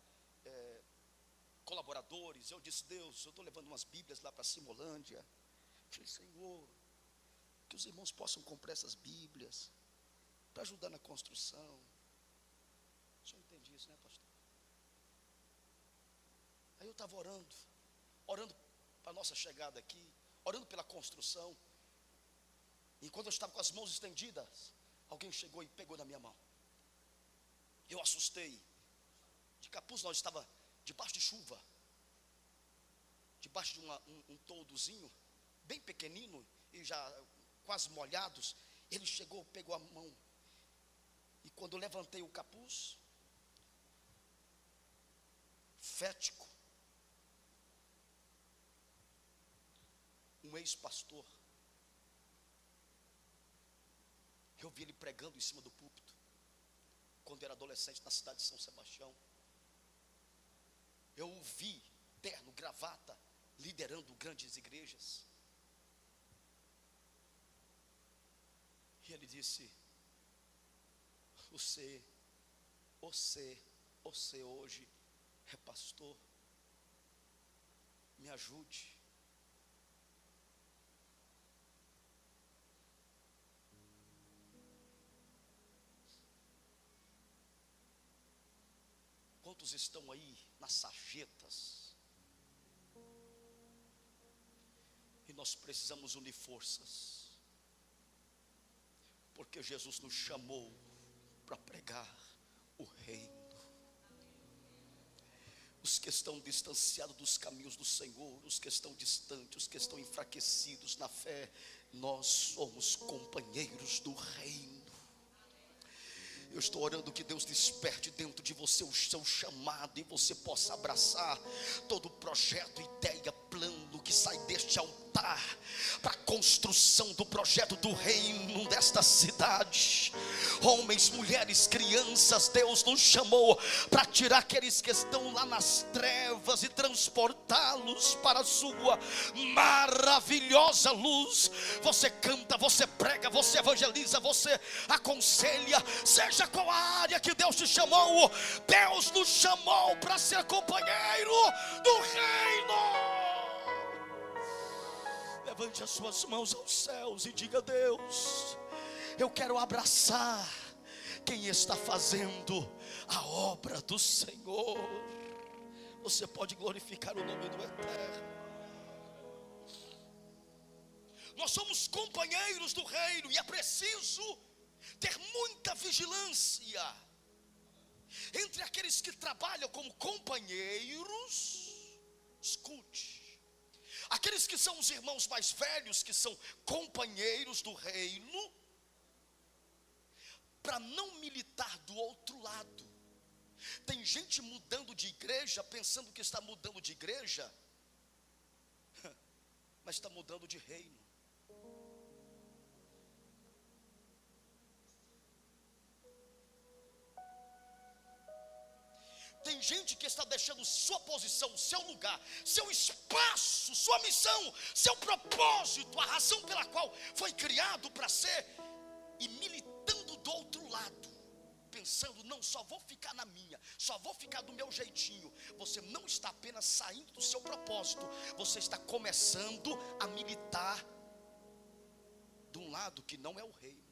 colaboradores. Eu disse: Deus, eu estou levando umas Bíblias lá para Simolândia. Eu falei: Senhor, que os irmãos possam comprar essas Bíblias para ajudar na construção. O senhor entende isso, né, pastor? Aí eu estava orando para a nossa chegada aqui, orando pela construção. Enquanto eu estava com as mãos estendidas, alguém chegou e pegou na minha mão. Eu assustei. De capuz, nós estava debaixo de chuva, debaixo de um toldozinho, bem pequenino, e já quase molhados. Ele chegou, pegou a mão, e quando eu levantei o capuz, fético, um ex-pastor, eu vi ele pregando em cima do púlpito, quando era adolescente na cidade de São Sebastião. Eu o vi, terno, gravata, liderando grandes igrejas. E ele disse: Você hoje é pastor, me ajude. Quantos estão aí nas sarjetas? E nós precisamos unir forças, porque Jesus nos chamou para pregar o reino. Os que estão distanciados dos caminhos do Senhor, os que estão distantes, os que estão enfraquecidos na fé, nós somos companheiros do reino. Eu estou orando que Deus desperte dentro de você o seu chamado, e você possa abraçar todo projeto, ideia, plano que sai deste altar para a construção do projeto do reino desta cidade. Homens, mulheres, crianças, Deus nos chamou para tirar aqueles que estão lá nas trevas e transportá-los para a sua maravilhosa luz. Você canta, você prega, você evangeliza, você aconselha, seja qual a área que Deus te chamou. Deus nos chamou para ser companheiro do reino. Levante as suas mãos aos céus e diga: Deus, eu quero abraçar quem está fazendo a obra do Senhor. Você pode glorificar o nome do Eterno. Nós somos companheiros do reino, e é preciso ter muita vigilância entre aqueles que trabalham como companheiros. Escute, aqueles que são os irmãos mais velhos, que são companheiros do reino, para não militar do outro lado. Tem gente mudando de igreja, pensando que está mudando de igreja, mas está mudando de reino. Tem gente que está deixando sua posição, seu lugar, seu espaço, sua missão, seu propósito, a razão pela qual foi criado para ser, e militando do outro lado, pensando: não, só vou ficar na minha, só vou ficar do meu jeitinho. Você não está apenas saindo do seu propósito, você está começando a militar de um lado que não é o reino.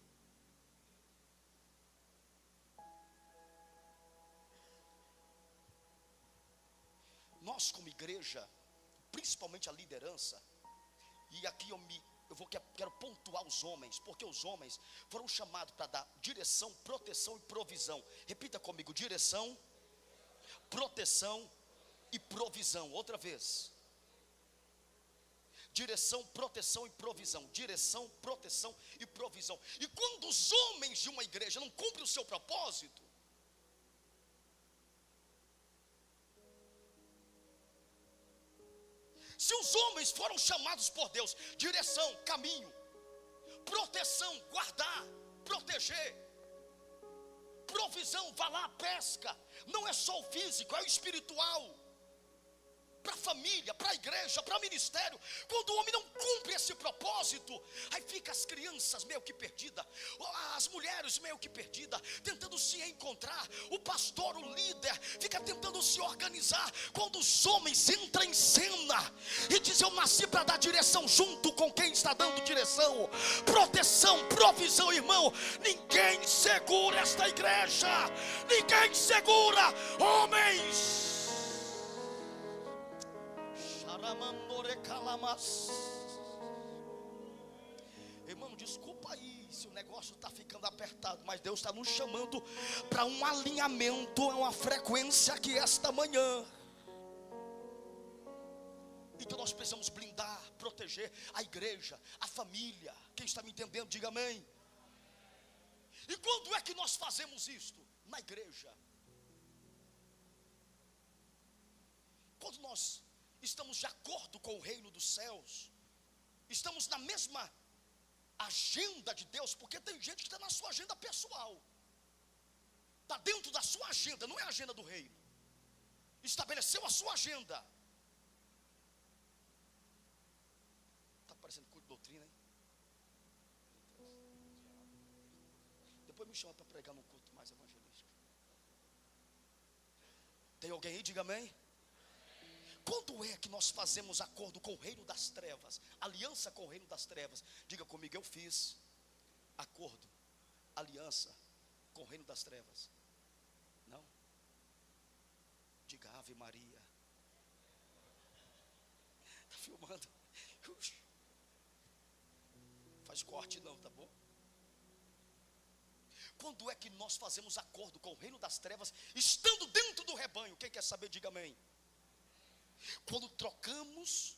Nós como igreja, principalmente a liderança, e aqui quero pontuar os homens, porque os homens foram chamados para dar direção, proteção e provisão. Repita comigo: direção, proteção e provisão. Outra vez: direção, proteção e provisão. Direção, proteção e provisão. E quando os homens de uma igreja não cumprem o seu propósito, se os homens foram chamados por Deus, direção, caminho, proteção, guardar, proteger, provisão, vá lá, pesca, não é só o físico, é o espiritual. para a família, para a igreja, para o ministério. Quando o homem não cumpre esse propósito, aí fica as crianças meio que perdidas, as mulheres meio que perdidas, tentando se encontrar. O pastor, o líder, fica tentando se organizar. Quando os homens entram em cena e dizem: eu nasci para dar direção, junto com quem está dando direção, proteção, provisão, irmão, ninguém segura esta igreja, ninguém segura, homens. Irmão, desculpa aí se o negócio está ficando apertado, mas Deus está nos chamando para um alinhamento, uma frequência aqui esta manhã. Então nós precisamos blindar, proteger a igreja, a família. Quem está me entendendo, diga amém. E quando é que nós fazemos isto? Na igreja. Quando nós estamos de acordo com o reino dos céus, estamos na mesma agenda de Deus, porque tem gente que está na sua agenda pessoal, está dentro da sua agenda, não é a agenda do reino. Estabeleceu a sua agenda. Está parecendo culto de doutrina, hein? Depois me chama para pregar num culto mais evangelístico. Tem alguém aí? Diga amém. Quando é que nós fazemos acordo com o reino das trevas, aliança com o reino das trevas? Diga comigo: eu fiz acordo, aliança com o reino das trevas. Não? Diga Ave Maria. Está filmando? Faz corte não, tá bom? Quando é que nós fazemos acordo com o reino das trevas, estando dentro do rebanho? Quem quer saber, diga amém. Quando tocamos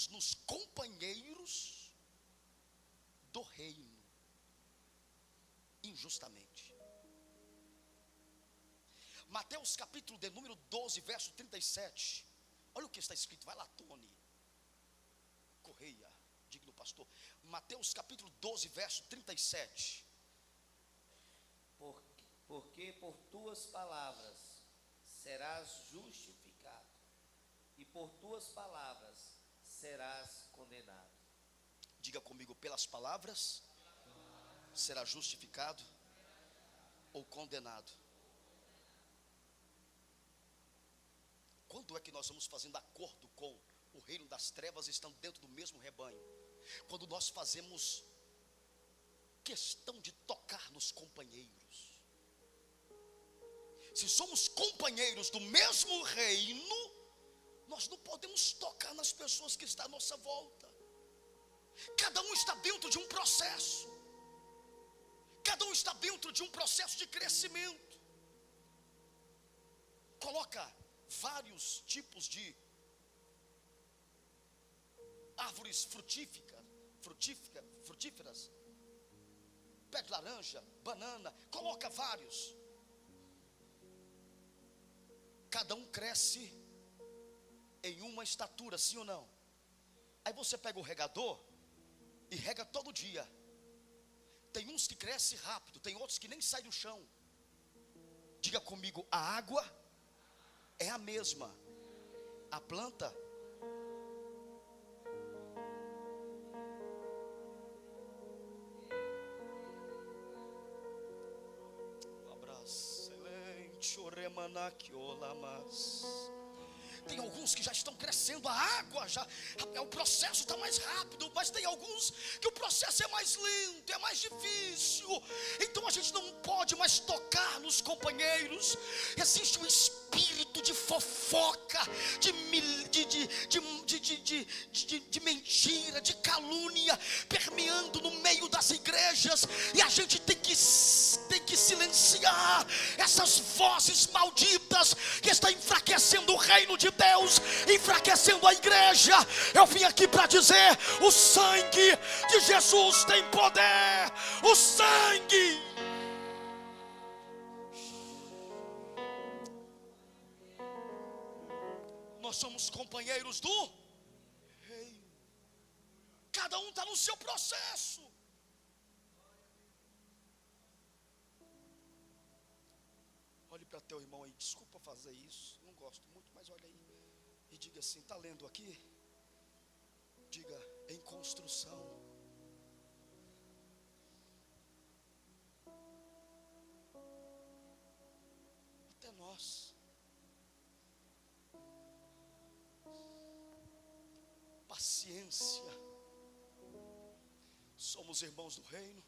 nos companheiros do reino, injustamente. Mateus capítulo de número 12, verso 37. Olha o que está escrito, vai lá, Tony Correia, digno pastor. Mateus capítulo 12, verso 37. Porque por tuas palavras serás justificado, e por tuas palavras serás condenado. Diga comigo: pelas palavras será justificado ou condenado. Quando é que nós vamos fazendo acordo com o reino das trevas, estando dentro do mesmo rebanho? Quando nós fazemos questão de tocar nos companheiros. Se somos companheiros do mesmo reino, nós não podemos tocar nas pessoas que estão à nossa volta. Cada um está dentro de um processo. Cada um está dentro de um processo de crescimento. Coloca vários tipos de árvores frutíferas. Pé de laranja, banana, coloca vários. Cada um cresce em uma estatura, sim ou não? Aí você pega o regador e rega todo dia. Tem uns que crescem rápido, tem outros que nem saem do chão. Diga comigo: a água é a mesma, a planta tem alguns que já estão crescendo, a água já, o processo está mais rápido, mas tem alguns que o processo é mais lento, é mais difícil. Então a gente não pode mais tocar nos companheiros. Existe um espírito de fofoca, de mentira, de calúnia permeando no meio das igrejas, e a gente tem que silenciar essas vozes malditas que estão enfraquecendo o reino de Deus, enfraquecendo a igreja. Eu vim aqui para dizer: o sangue de Jesus tem poder. O sangue. Nós somos companheiros do reino. Cada um está no seu processo. Olhe para teu irmão aí. Desculpa fazer isso, não gosto muito, mas olha aí. E diga assim, está lendo aqui? Diga, em construção. Até nós. Paciência. Somos irmãos do reino.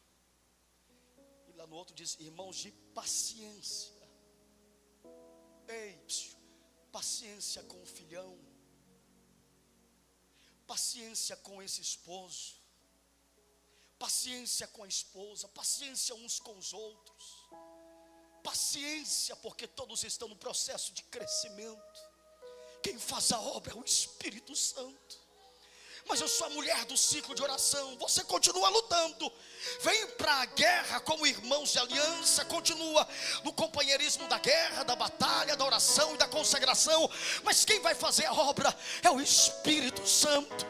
E lá no outro diz, irmãos de paciência. Ei, paciência com o filhão. Paciência com esse esposo. Paciência com a esposa. Paciência uns com os outros. Paciência, porque todos estão no processo de crescimento. Quem faz a obra é o Espírito Santo. Mas eu sou a mulher do ciclo de oração. Você continua lutando. Vem para a guerra como irmãos de aliança. Continua no companheirismo da guerra, da batalha, da oração e da consagração. Mas quem vai fazer a obra é o Espírito Santo.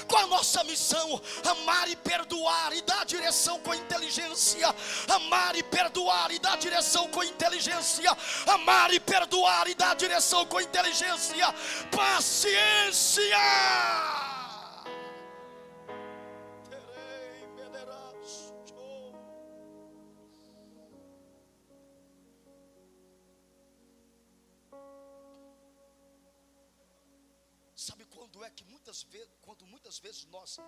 Qual a nossa missão? Amar e perdoar e dar direção com inteligência. Amar e perdoar e dar direção com inteligência. Amar e perdoar e dar direção com inteligência. Paciência. Sabe quando é que muitas vezes nós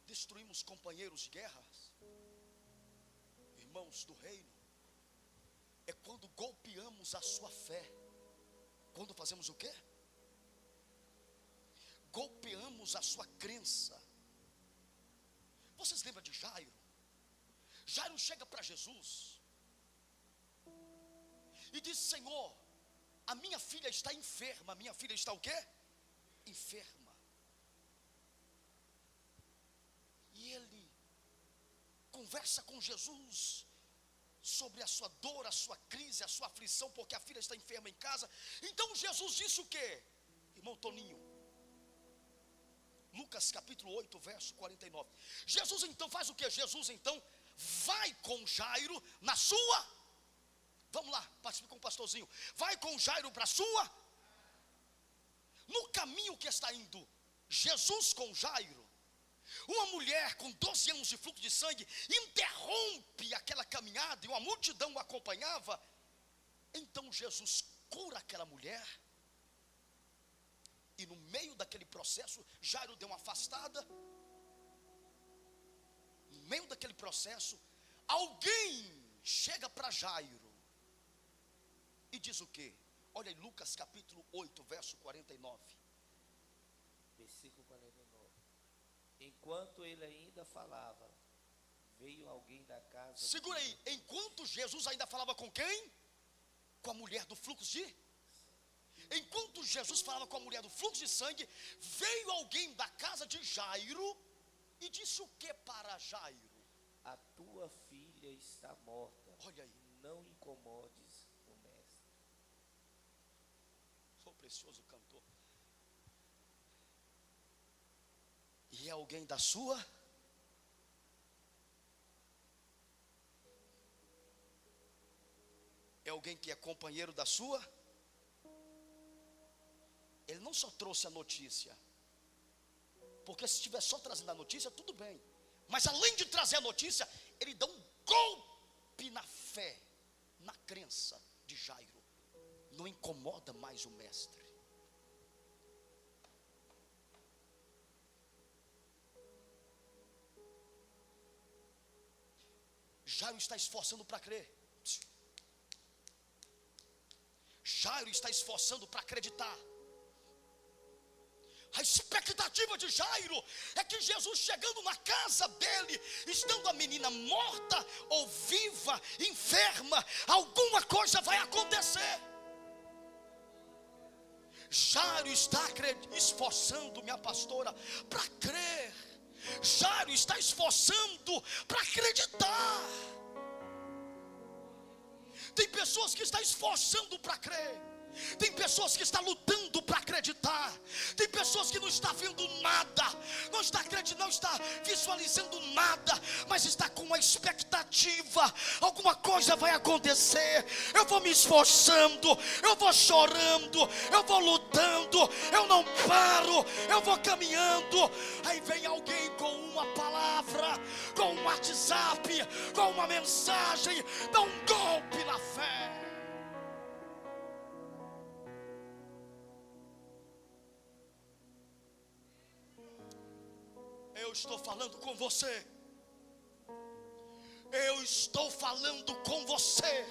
destruímos companheiros de guerra, irmãos do reino? É quando golpeamos a sua fé. Quando fazemos o quê? Golpeamos a sua crença. Vocês lembram de Jairo? Jairo chega para Jesus e diz, Senhor, a minha filha está enferma. A minha filha está o quê? Enferma. E ele conversa com Jesus sobre a sua dor, a sua crise, a sua aflição, porque a filha está enferma em casa. Então Jesus disse o quê? Irmão Toninho, Lucas capítulo 8, verso 49. Jesus então faz o quê? Jesus então vai com Jairo na sua... Vamos lá, participe com o pastorzinho. Vai com Jairo para a sua. No caminho que está indo Jesus com Jairo, uma mulher com 12 anos de fluxo de sangue interrompe aquela caminhada e uma multidão o acompanhava. Então Jesus cura aquela mulher. E no meio daquele processo, Jairo deu uma afastada. No meio daquele processo, alguém chega para Jairo e diz o quê? Olha aí, Lucas capítulo 8, verso 49. Versículo 49. Enquanto ele ainda falava, veio alguém da casa... Segura aí, enquanto Jesus ainda falava com quem? Com a mulher do fluxo de... Enquanto Jesus falava com a mulher do fluxo de sangue, veio alguém da casa de Jairo e disse o que para Jairo? A tua filha está morta. Olha aí. Não incomodes o mestre. Sou precioso cantor. E é alguém da sua? É alguém que é companheiro da sua? Ele não só trouxe a notícia, porque se estiver só trazendo a notícia, tudo bem. Mas além de trazer a notícia, ele dá um golpe na fé, na crença de Jairo. Não incomoda mais o mestre. Jairo está esforçando para crer. Jairo está esforçando para acreditar. A expectativa de Jairo é que Jesus, chegando na casa dele, estando a menina morta ou viva, enferma, alguma coisa vai acontecer. Jairo está esforçando, minha pastora, para crer. Jairo está esforçando para acreditar. Tem pessoas que estão esforçando para crer, Tem pessoas que estão lutando para acreditar. Tem pessoas que não estão vendo nada, não está acreditando, não está visualizando nada, mas está com uma expectativa. Alguma coisa vai acontecer. Eu vou me esforçando, eu vou chorando, eu vou lutando, eu não paro, eu vou caminhando. Aí vem alguém com uma palavra, com um WhatsApp, com uma mensagem, dá um golpe na fé. Eu estou falando com você. Eu estou falando com você.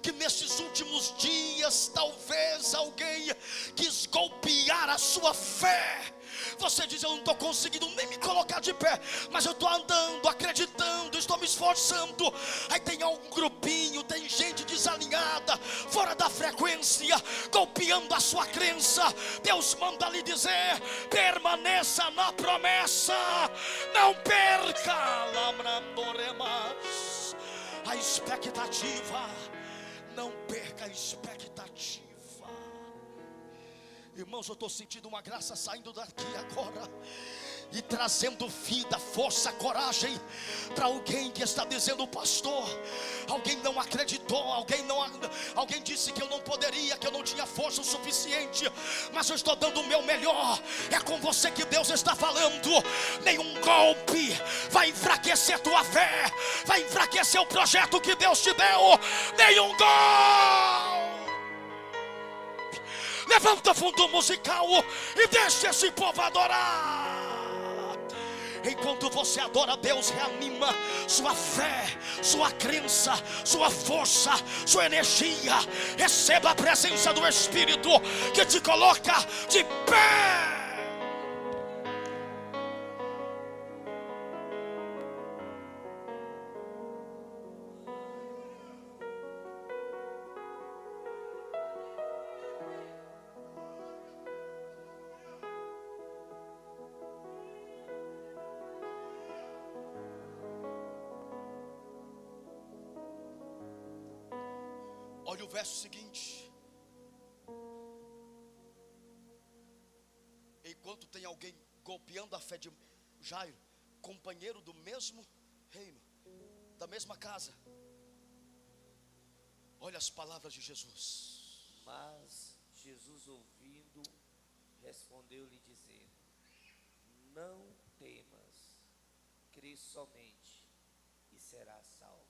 Que nesses últimos dias talvez alguém quis golpear a sua fé. Você diz: eu não estou conseguindo nem me colocar de pé, mas eu estou andando, acreditando, estou me esforçando. Aí tem algum grupinho, tem gente desalinhada, fora da frequência, golpeando a sua crença. Deus manda lhe dizer: permaneça na promessa, não perca a expectativa. Não perca a expectativa. Irmãos, eu estou sentindo uma graça saindo daqui agora e trazendo vida, força, coragem para alguém que está dizendo: pastor, alguém não acreditou, alguém disse que eu não poderia, que eu não tinha força o suficiente, mas eu estou dando o meu melhor. É com você que Deus está falando. Nenhum golpe vai enfraquecer tua fé, vai enfraquecer o projeto que Deus te deu. Nenhum golpe. Levanta fundo musical e deixa esse povo adorar. Enquanto você adora, Deus reanima sua fé, sua crença, sua força, sua energia. Receba a presença do Espírito que te coloca de pé. Olha o verso seguinte. Enquanto tem alguém golpeando a fé de Jairo, companheiro do mesmo reino, da mesma casa, olha as palavras de Jesus. Mas Jesus, ouvindo, respondeu-lhe dizendo: não temas, crê somente e serás salvo.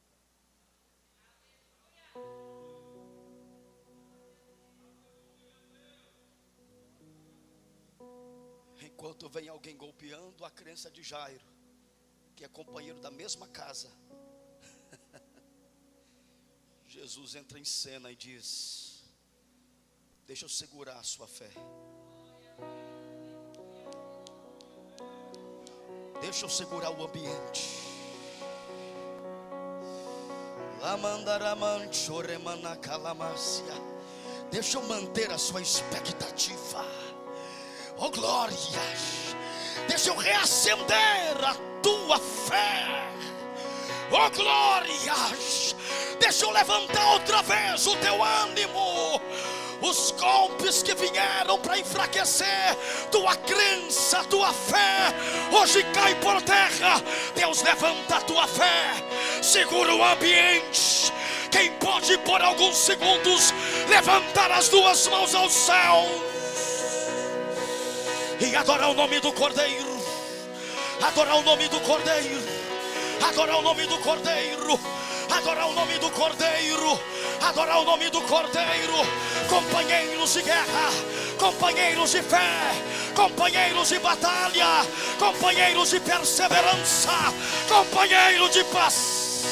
Enquanto vem alguém golpeando a crença de Jairo, que é companheiro da mesma casa, Jesus entra em cena e diz: deixa eu segurar a sua fé, deixa eu segurar o ambiente. Deixa eu manter a sua expectativa. Oh glória, deixa eu reacender a tua fé. Oh glória, deixa eu levantar outra vez o teu ânimo. Os golpes que vieram para enfraquecer tua crença, tua fé, hoje cai por terra. Deus levanta a tua fé, segura o ambiente. Quem pode por alguns segundos levantar as duas mãos ao céu e adorar o nome do Cordeiro, adorar o nome do Cordeiro, adorar o nome do Cordeiro, adorar o nome do Cordeiro, adorar o nome do Cordeiro. Companheiros de guerra, companheiros de fé, companheiros de batalha, companheiros de perseverança, companheiros de paz.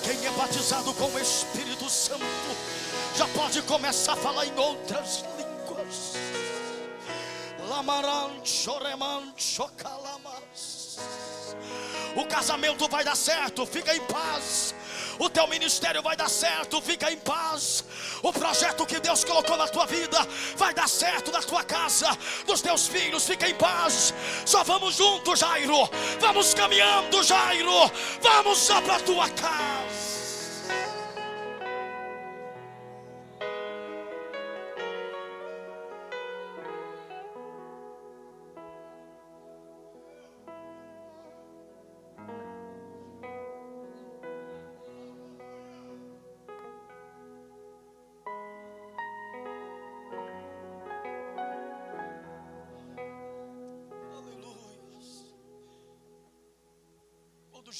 Quem é batizado com o Espírito Santo já pode começar a falar em outras línguas. O casamento vai dar certo, fica em paz. O teu ministério vai dar certo, fica em paz. O projeto que Deus colocou na tua vida vai dar certo, na tua casa, dos teus filhos, fica em paz. Só vamos juntos, Jairo. Vamos caminhando, Jairo. Vamos só para a tua casa.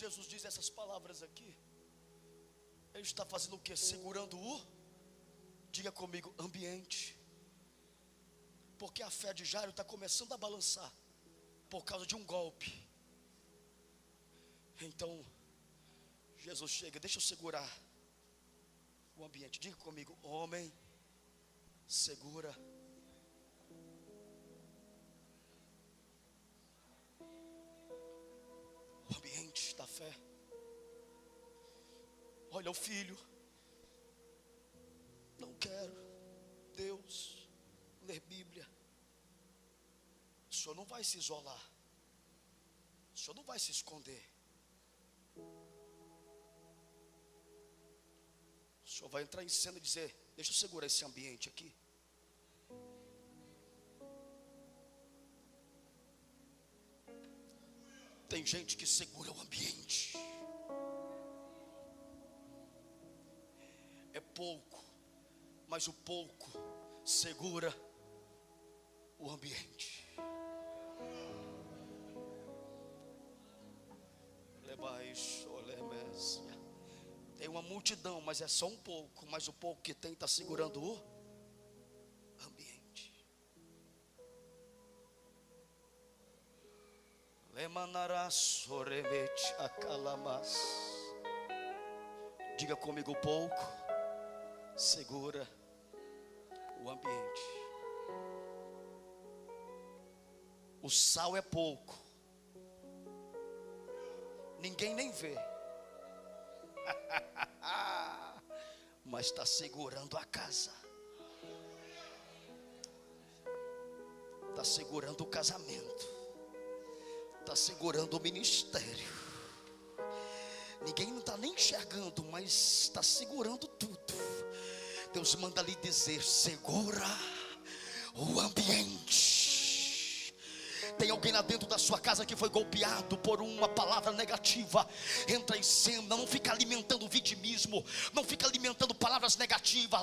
Jesus diz essas palavras aqui, Ele está fazendo o quê? Segurando o, diga comigo, ambiente. Porque a fé de Jairo está começando a balançar por causa de um golpe. Então Jesus chega, deixa eu segurar o ambiente. Diga comigo, homem, segura o ambiente da fé. Olha o filho, não quero, Deus, ler Bíblia. O senhor não vai se isolar, o senhor não vai se esconder, o senhor vai entrar em cena e dizer, deixa eu segurar esse ambiente aqui. Tem gente que segura o ambiente. É pouco, mas o pouco segura o ambiente. Tem uma multidão, mas é só um pouco. Mas o pouco que tem está segurando o ambiente. Diga comigo, pouco segura o ambiente. O sal é pouco, ninguém nem vê, mas está segurando a casa, está segurando o casamento, está segurando o ministério. Ninguém não está nem enxergando, mas está segurando tudo. Deus manda lhe dizer, segura o ambiente. Tem alguém lá dentro da sua casa que foi golpeado por uma palavra negativa. Entra em cena, não fica alimentando vitimismo, não fica alimentando palavras negativas.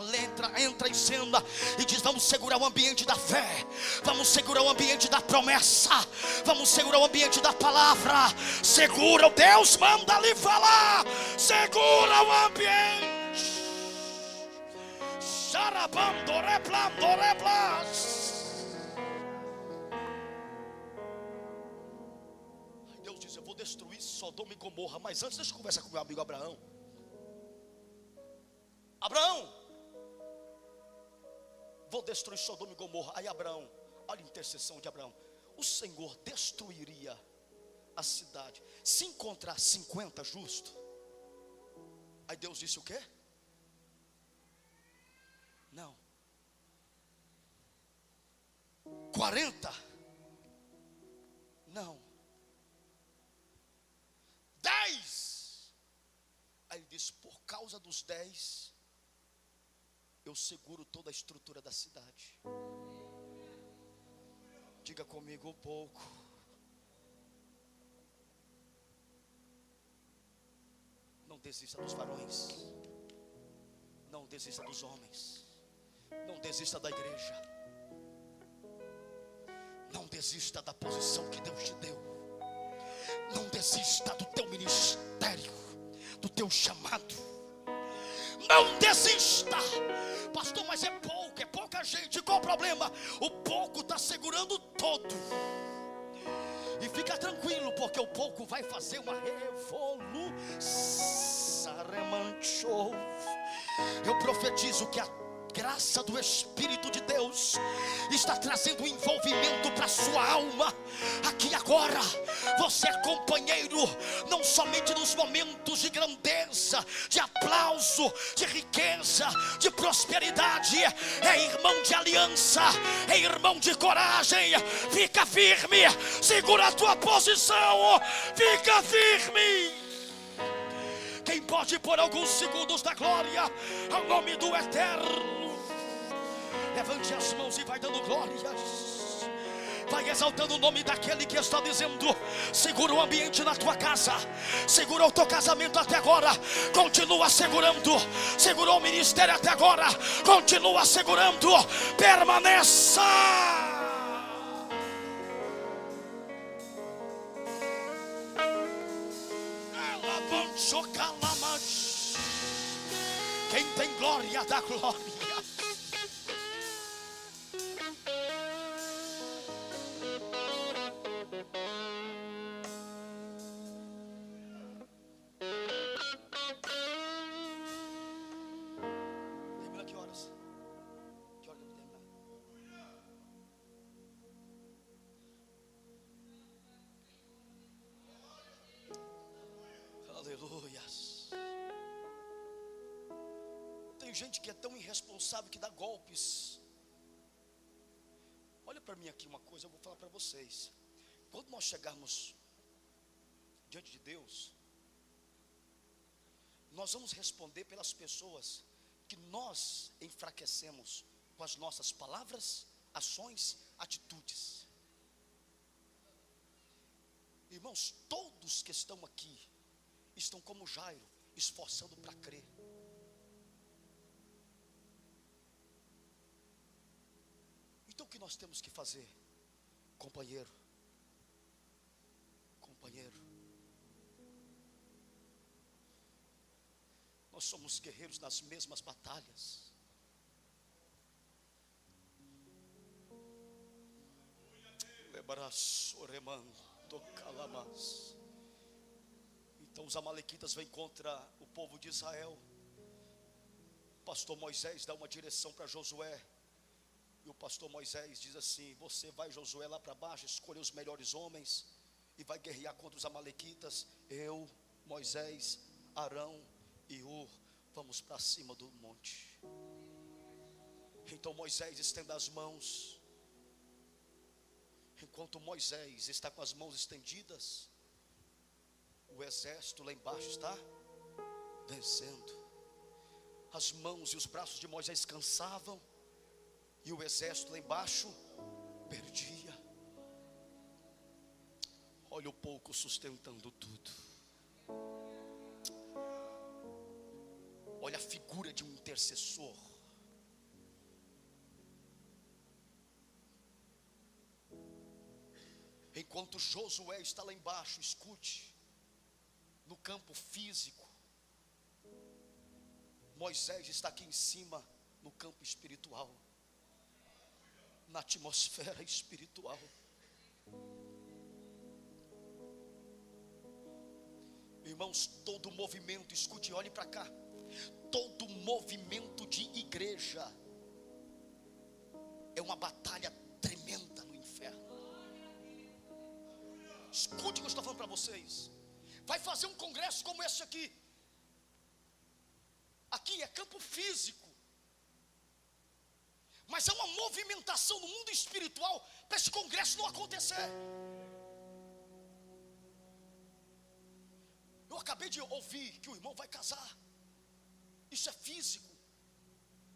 Entra em cena e diz, vamos segurar o ambiente da fé, vamos segurar o ambiente da promessa, vamos segurar o ambiente da palavra. Segura, Deus manda lhe falar, segura o ambiente. Deus diz, eu vou destruir Sodoma e Gomorra. Mas antes, deixa eu conversar com meu amigo Abraão. Abraão, vou destruir Sodoma e Gomorra. Aí Abraão, olha a intercessão de Abraão. O Senhor destruiria a cidade se encontrar 50 justos? Aí Deus disse o quê? Não. 40? Não. 10? Aí ele diz, por causa dos 10, eu seguro toda a estrutura da cidade. Diga comigo, pouco não desista dos varões, não desista dos homens, não desista da igreja, não desista da posição que Deus te deu, não desista do teu ministério, do teu chamado. Não desista. Pastor, mas é pouca gente. Qual o problema? O pouco está segurando todo. E fica tranquilo, porque o pouco vai fazer uma revolução. Eu profetizo que a graça do Espírito de Deus está trazendo um envolvimento para a sua alma. Aqui agora, você é companheiro, não somente nos momentos de grandeza, de aplauso, de riqueza, de prosperidade. É irmão de aliança, é irmão de coragem. Fica firme, segura a tua posição, fica firme. Quem pode por alguns segundos da glória ao nome do Eterno? Levante as mãos e vai dando glórias. Vai exaltando o nome daquele que está dizendo: segura o ambiente na tua casa, segura o teu casamento até agora, continua segurando. Segurou o ministério até agora, continua segurando. Permaneça. Socalamas. Quem tem glória dá glória. Termina que horas? Que hora que eu vou terminar? Aleluias. Tem gente que é tão irresponsável que dá golpes. Olha para mim aqui uma coisa, eu vou falar para vocês. Quando nós chegarmos diante de Deus, nós vamos responder pelas pessoas que nós enfraquecemos com as nossas palavras, ações, atitudes. Irmãos, todos que estão aqui estão como Jairo, esforçando para crer. Então o que nós temos que fazer? Companheiro, nós somos guerreiros nas mesmas batalhas. Então os amalequitas vêm contra o povo de Israel. O pastor Moisés dá uma direção para Josué. E o pastor Moisés diz assim: você vai, Josué, lá para baixo, escolher os melhores homens e vai guerrear contra os amalequitas. Eu, Moisés, Arão e Ur vamos para cima do monte. Então Moisés estende as mãos. Enquanto Moisés está com as mãos estendidas, o exército lá embaixo está vencendo. As mãos e os braços de Moisés cansavam, e o exército lá embaixo perdia. Olha o pouco sustentando tudo. Olha a figura de um intercessor. Enquanto Josué está lá embaixo, escute, no campo físico, Moisés está aqui em cima, no campo espiritual, na atmosfera espiritual. Irmãos, todo movimento, escute, olhe para cá, todo movimento de igreja é uma batalha tremenda no inferno. Escute o que eu estou falando para vocês. Vai fazer um congresso como esse aqui. Aqui é campo físico, mas há uma movimentação no mundo espiritual para esse congresso não acontecer. Eu acabei de ouvir que o irmão vai casar. Isso é físico,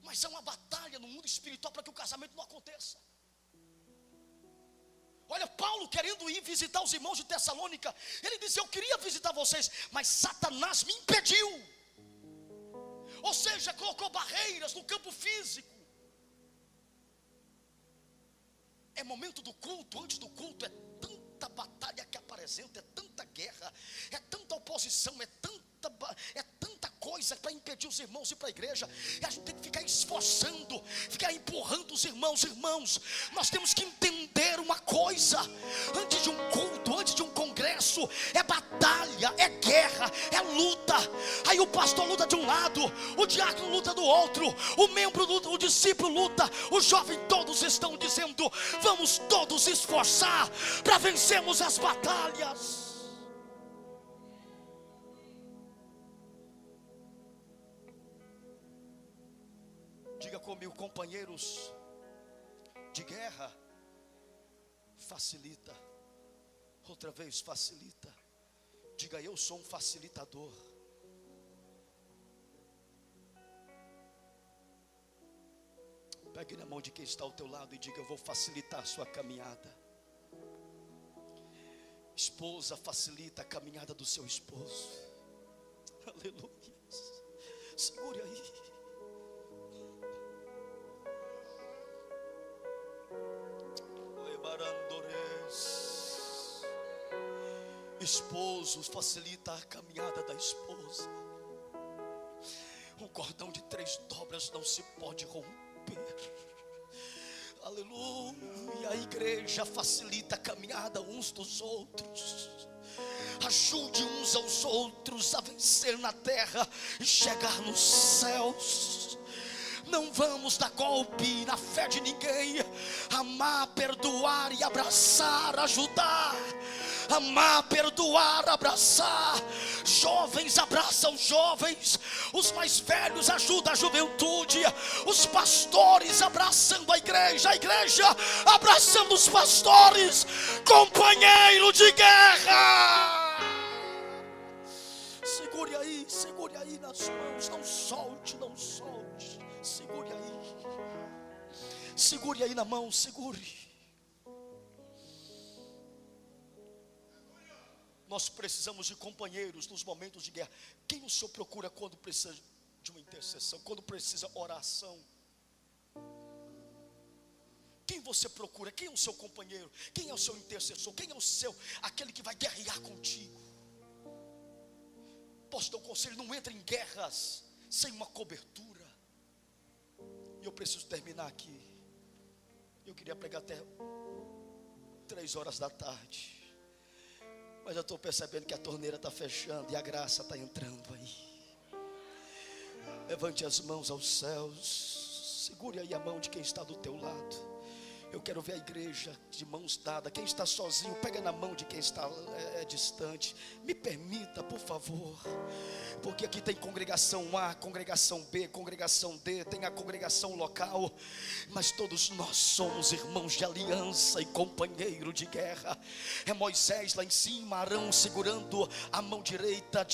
mas há uma batalha no mundo espiritual para que o casamento não aconteça. Olha, Paulo querendo ir visitar os irmãos de Tessalônica, ele disse: eu queria visitar vocês, mas Satanás me impediu. Ou seja, colocou barreiras no campo físico. É momento do culto, antes do culto é tanta batalha que apresenta, é tanta guerra, é tanta oposição, é tanta coisa para impedir os irmãos de ir para a igreja. E a gente tem que ficar esforçando, ficar empurrando os irmãos. Irmãos, nós temos que entender uma coisa: antes de um culto, antes de um congresso, é batalha, é guerra, é luta. Aí o pastor luta de um lado, o diácono luta do outro, o membro luta, o discípulo luta, o jovem, todos estão dizendo: vamos todos esforçar para vencermos as batalhas. Diga comigo: companheiros de guerra facilita. Outra vez, facilita. Diga: eu sou um facilitador. Pegue na mão de quem está ao teu lado e diga: eu vou facilitar a sua caminhada. Esposa, facilita a caminhada do seu esposo. Aleluia. Segure aí. Esposo, facilita a caminhada da esposa. Um cordão de 3 dobras não se pode romper. Aleluia. A igreja facilita a caminhada uns dos outros. Ajude uns aos outros a vencer na terra e chegar nos céus. Não vamos dar golpe na fé de ninguém. Amar, perdoar e abraçar, ajudar. Amar, perdoar, abraçar. Jovens abraçam jovens. Os mais velhos ajudam a juventude. Os pastores abraçando a igreja abraçando os pastores. Companheiro de guerra. Segure aí nas mãos. Não solte, não solte. Segure aí na mão, segure. Nós precisamos de companheiros nos momentos de guerra. Quem o Senhor procura quando precisa de uma intercessão, quando precisa oração? Quem você procura? Quem é o seu companheiro? Quem é o seu intercessor? Quem é o seu, aquele que vai guerrear contigo? Posso dar um conselho? Não entre em guerras sem uma cobertura. E eu preciso terminar aqui. Eu queria pregar até 3 horas da tarde, mas eu estou percebendo que a torneira está fechando e a graça está entrando aí. Levante as mãos aos céus. Segure aí a mão de quem está do teu lado. Eu quero ver a igreja de mãos dadas. Quem está sozinho, pega na mão de quem está distante. Me permita, por favor. Porque aqui tem congregação A, congregação B, congregação D, tem a congregação local. Mas todos nós somos irmãos de aliança e companheiro de guerra. É Moisés lá em cima, Arão segurando a mão direita,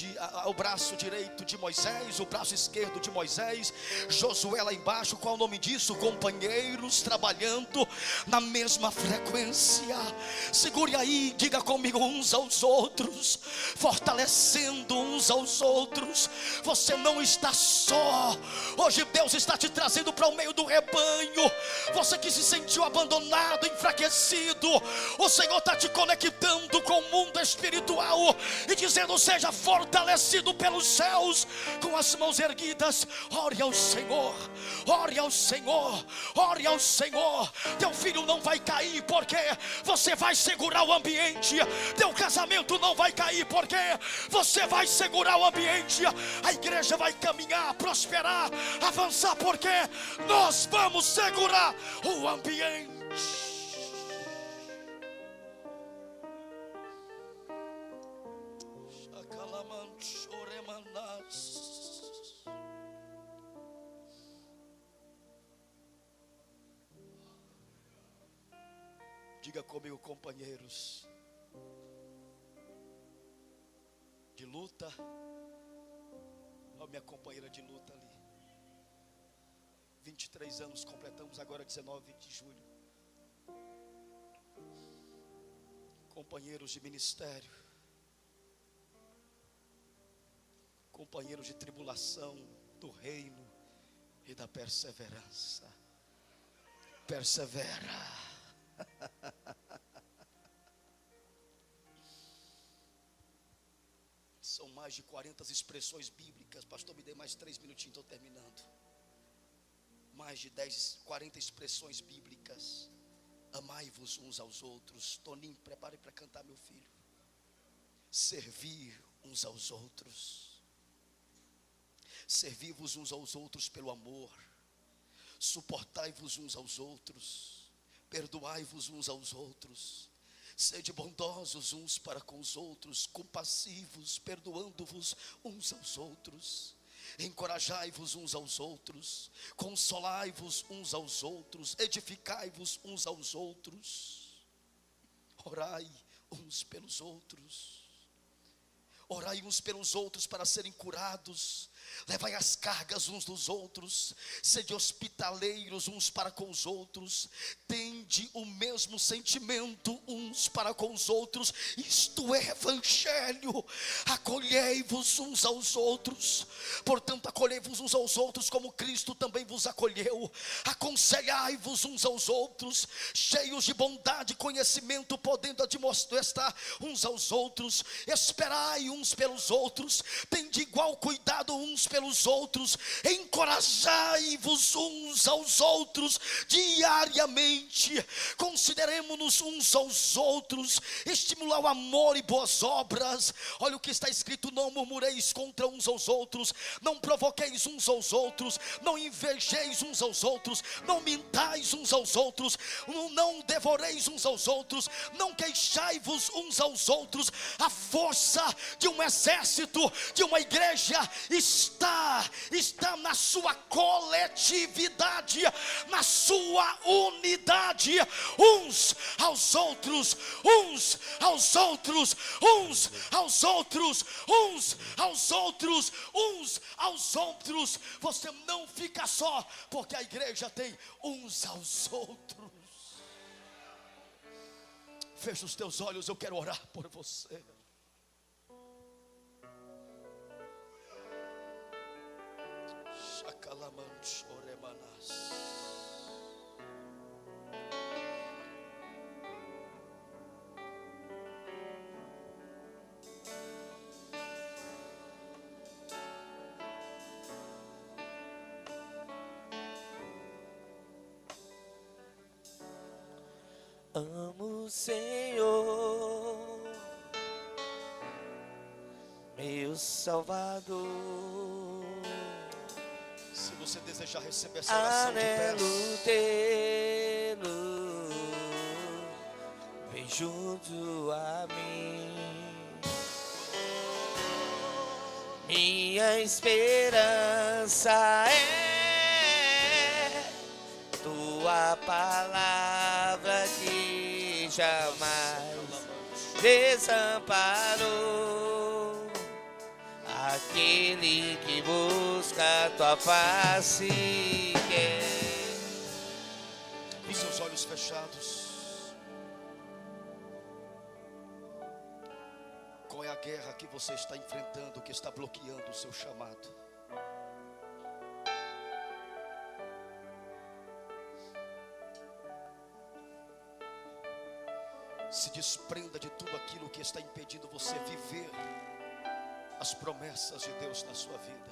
o braço direito de Moisés, o braço esquerdo de Moisés. Josué lá embaixo, qual é o nome disso? Companheiros trabalhando na mesma frequência. Segure aí, diga comigo, uns aos outros, fortalecendo uns aos outros. Você não está só. Hoje Deus está te trazendo para o meio do rebanho. Você que se sentiu abandonado, enfraquecido, o Senhor está te conectando com o mundo espiritual e dizendo: seja fortalecido pelos céus. Com as mãos erguidas, ore ao Senhor, ore ao Senhor, ore ao Senhor. Teu filho não vai cair porque você vai segurar o ambiente. Teu casamento não vai cair porque você vai segurar o ambiente. A igreja vai caminhar, prosperar, avançar porque nós vamos segurar o ambiente. Diga comigo, companheiros de luta. Olha minha companheira de luta ali. 23 anos completamos agora, 19 de julho. Companheiros de ministério, companheiros de tribulação do reino e da perseverança. Persevera. São mais de 40 expressões bíblicas. Pastor, me dê mais 3 minutinhos, estou terminando. Mais de 40 expressões bíblicas. Amai-vos uns aos outros. Toninho, prepare para cantar, meu filho. Servir uns aos outros. Servi-vos uns aos outros pelo amor. Suportai-vos uns aos outros. Perdoai-vos uns aos outros. Sede bondosos uns para com os outros, compassivos, perdoando-vos uns aos outros. Encorajai-vos uns aos outros, consolai-vos uns aos outros, edificai-vos uns aos outros. Orai uns pelos outros. Orai uns pelos outros para serem curados. Levai as cargas uns dos outros. Sede hospitaleiros uns para com os outros. Tende o mesmo sentimento uns para com os outros. Isto é evangelho. Acolhei-vos uns aos outros. Portanto, acolhei-vos uns aos outros como Cristo também vos acolheu. Aconselhai-vos uns aos outros, cheios de bondade e conhecimento, podendo admoestar uns aos outros. Esperai uns pelos outros. Tende igual cuidado uns pelos outros. Encorajai-vos uns aos outros diariamente. Consideremos-nos uns aos outros. Estimular o amor e boas obras. Olha o que está escrito: não murmureis contra uns aos outros, não provoqueis uns aos outros, não invejeis uns aos outros, não mintais uns aos outros, não devoreis uns aos outros, não queixai-vos uns aos outros. A força de um exército, de uma igreja, está na sua coletividade, na sua unidade, uns aos outros, uns aos outros, uns aos outros, uns aos outros, uns aos outros. Você não fica só, porque a igreja tem uns aos outros. Fecha os teus olhos, eu quero orar por você. Shakalamanch oremanas. Amo o Senhor, meu Salvador. Se você desejar receber essa oração de Anelo tê-lo bem junto a mim. Minha esperança é tua palavra que jamais desamparou aquele que busca tua face. Com seus olhos fechados, qual é a guerra que você está enfrentando, que está bloqueando o seu chamado? Se desprenda de tudo aquilo que está impedindo você viver as promessas de Deus na sua vida.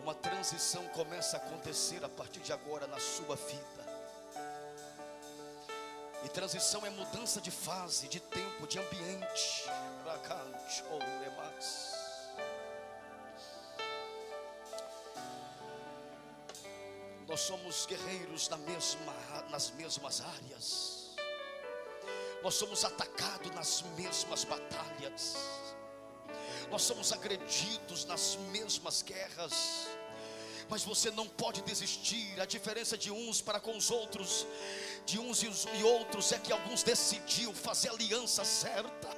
Uma transição começa a acontecer a partir de agora na sua vida. E transição é mudança de fase, de tempo, de ambiente. Nós somos guerreiros nas mesmas áreas. Nós somos atacados nas mesmas batalhas. Nós somos agredidos nas mesmas guerras. Mas você não pode desistir. A diferença de uns para com os outros, de uns e outros, é que alguns decidiram fazer a aliança certa,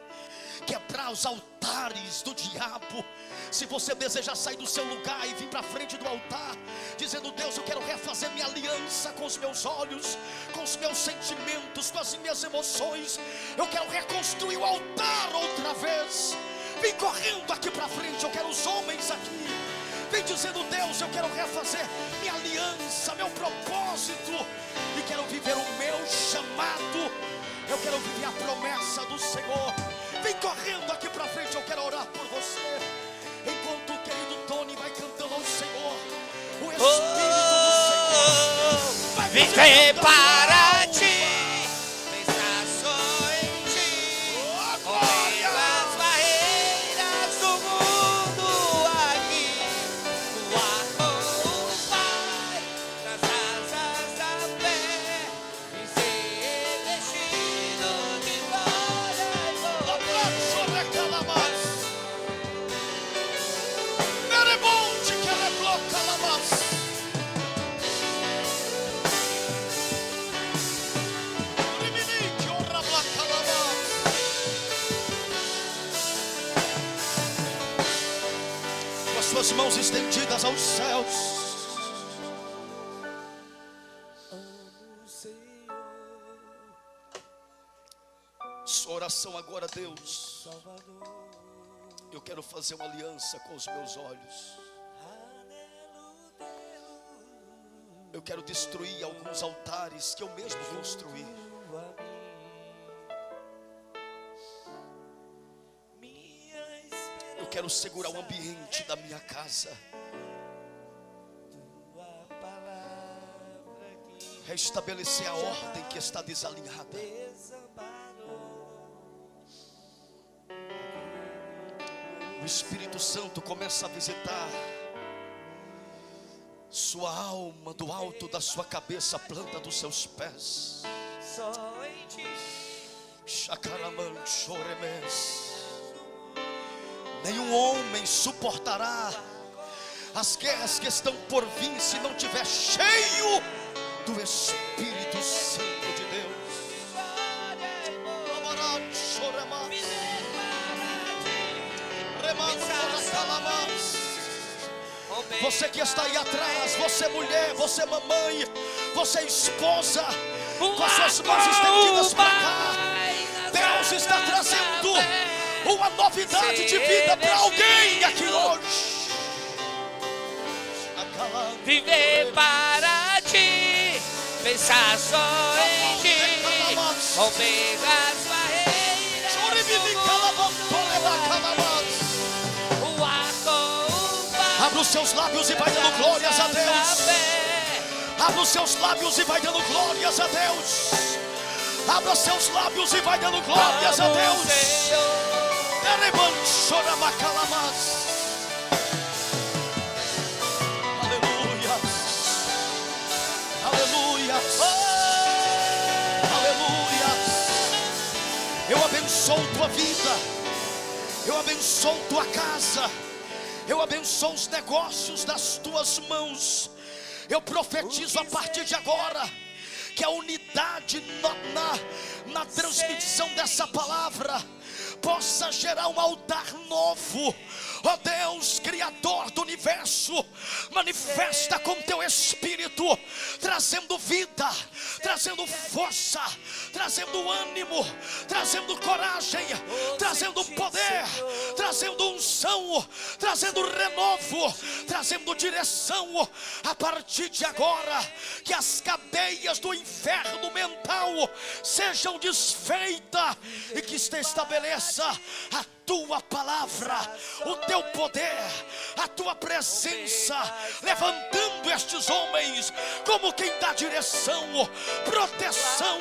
quebrar os altares do diabo. Se você desejar sair do seu lugar e vir para frente do altar, dizendo: Deus, eu quero refazer minha aliança com os meus olhos, com os meus sentimentos, com as minhas emoções, eu quero reconstruir o altar outra vez. Vem correndo aqui para frente. Eu quero os homens aqui. Vem dizendo: Deus, eu quero refazer minha aliança, meu propósito, e quero viver o meu chamado. Eu quero viver a promessa do Senhor. Vem correndo aqui para frente, eu quero orar por você. Enquanto o querido Tony vai cantando ao Senhor, o Espírito do Senhor vai viver para ti, pensar só em ti, correr as barreiras do mundo aqui, voar com o Pai nas asas da fé e ser destino de glória e glória. suas mãos estendidas aos céus. Sua oração agora, Deus. Eu quero fazer uma aliança com os meus olhos. Eu quero destruir alguns altares que eu mesmo construí. Eu quero segurar o ambiente da minha casa. Restabelecer a ordem que está desalinhada. O Espírito Santo começa a visitar sua alma, do alto da sua cabeça, a planta dos seus pés. Shakaraman choremes. Nenhum homem suportará as guerras que estão por vir se não tiver cheio do Espírito Santo de Deus. Você que está aí atrás, você mulher, você mamãe, você esposa, com as suas mãos estendidas para cá, Deus está trazendo uma novidade de vida para alguém aqui hoje. Viver para ti, pensar só em ti, romper as barreiras do mundo. O arco, abra os seus lábios e vai dando glórias a Deus. Abra os seus lábios e vai dando glórias a Deus. Abra seus lábios e vai dando glórias a Deus. Aleluia. Aleluia. Aleluia. Eu abençoo tua vida. Eu abençoo tua casa. Eu abençoo os negócios das tuas mãos. Eu profetizo a partir de agora que a unidade na transmissão dessa palavra possa gerar um altar novo. Ó Deus, Criador do universo, manifesta com teu Espírito, trazendo vida, trazendo força, trazendo ânimo, trazendo coragem, trazendo poder, trazendo unção, trazendo renovo, trazendo direção. A partir de agora, que as cadeias do inferno mental sejam desfeitas e que se estabeleça a tua palavra, o teu poder, a tua presença, levantando estes homens como quem dá direção, proteção,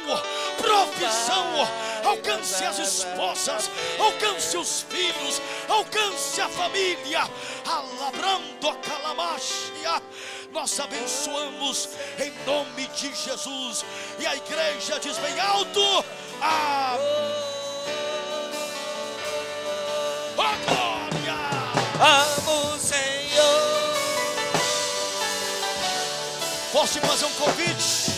provisão. Alcance as esposas, alcance os filhos, alcance a família. Alabrando a calamachia, nós abençoamos em nome de Jesus. E a igreja diz bem alto: amém. amo o Senhor. Posso te fazer um convite?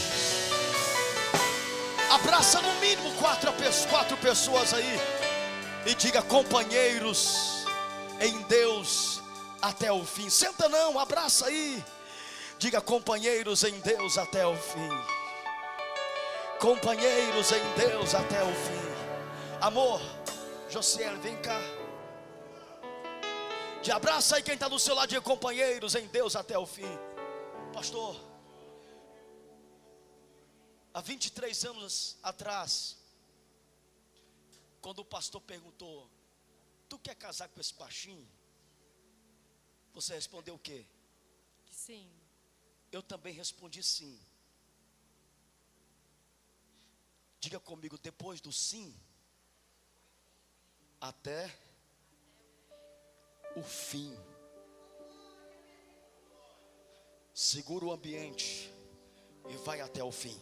Abraça no mínimo quatro pessoas aí e diga: companheiros em Deus até o fim. Senta não, abraça aí. Diga: companheiros em Deus até o fim. Companheiros em Deus até o fim. Amor, Josiel, vem cá. De abraça aí quem está do seu lado, de companheiros em Deus até o fim. Pastor, há 23 anos atrás, quando o pastor perguntou: tu quer casar com esse baixinho? Você respondeu o quê? Sim. Eu também respondi sim. Diga comigo: depois do sim, até o fim. Segura o ambiente e vai até o fim.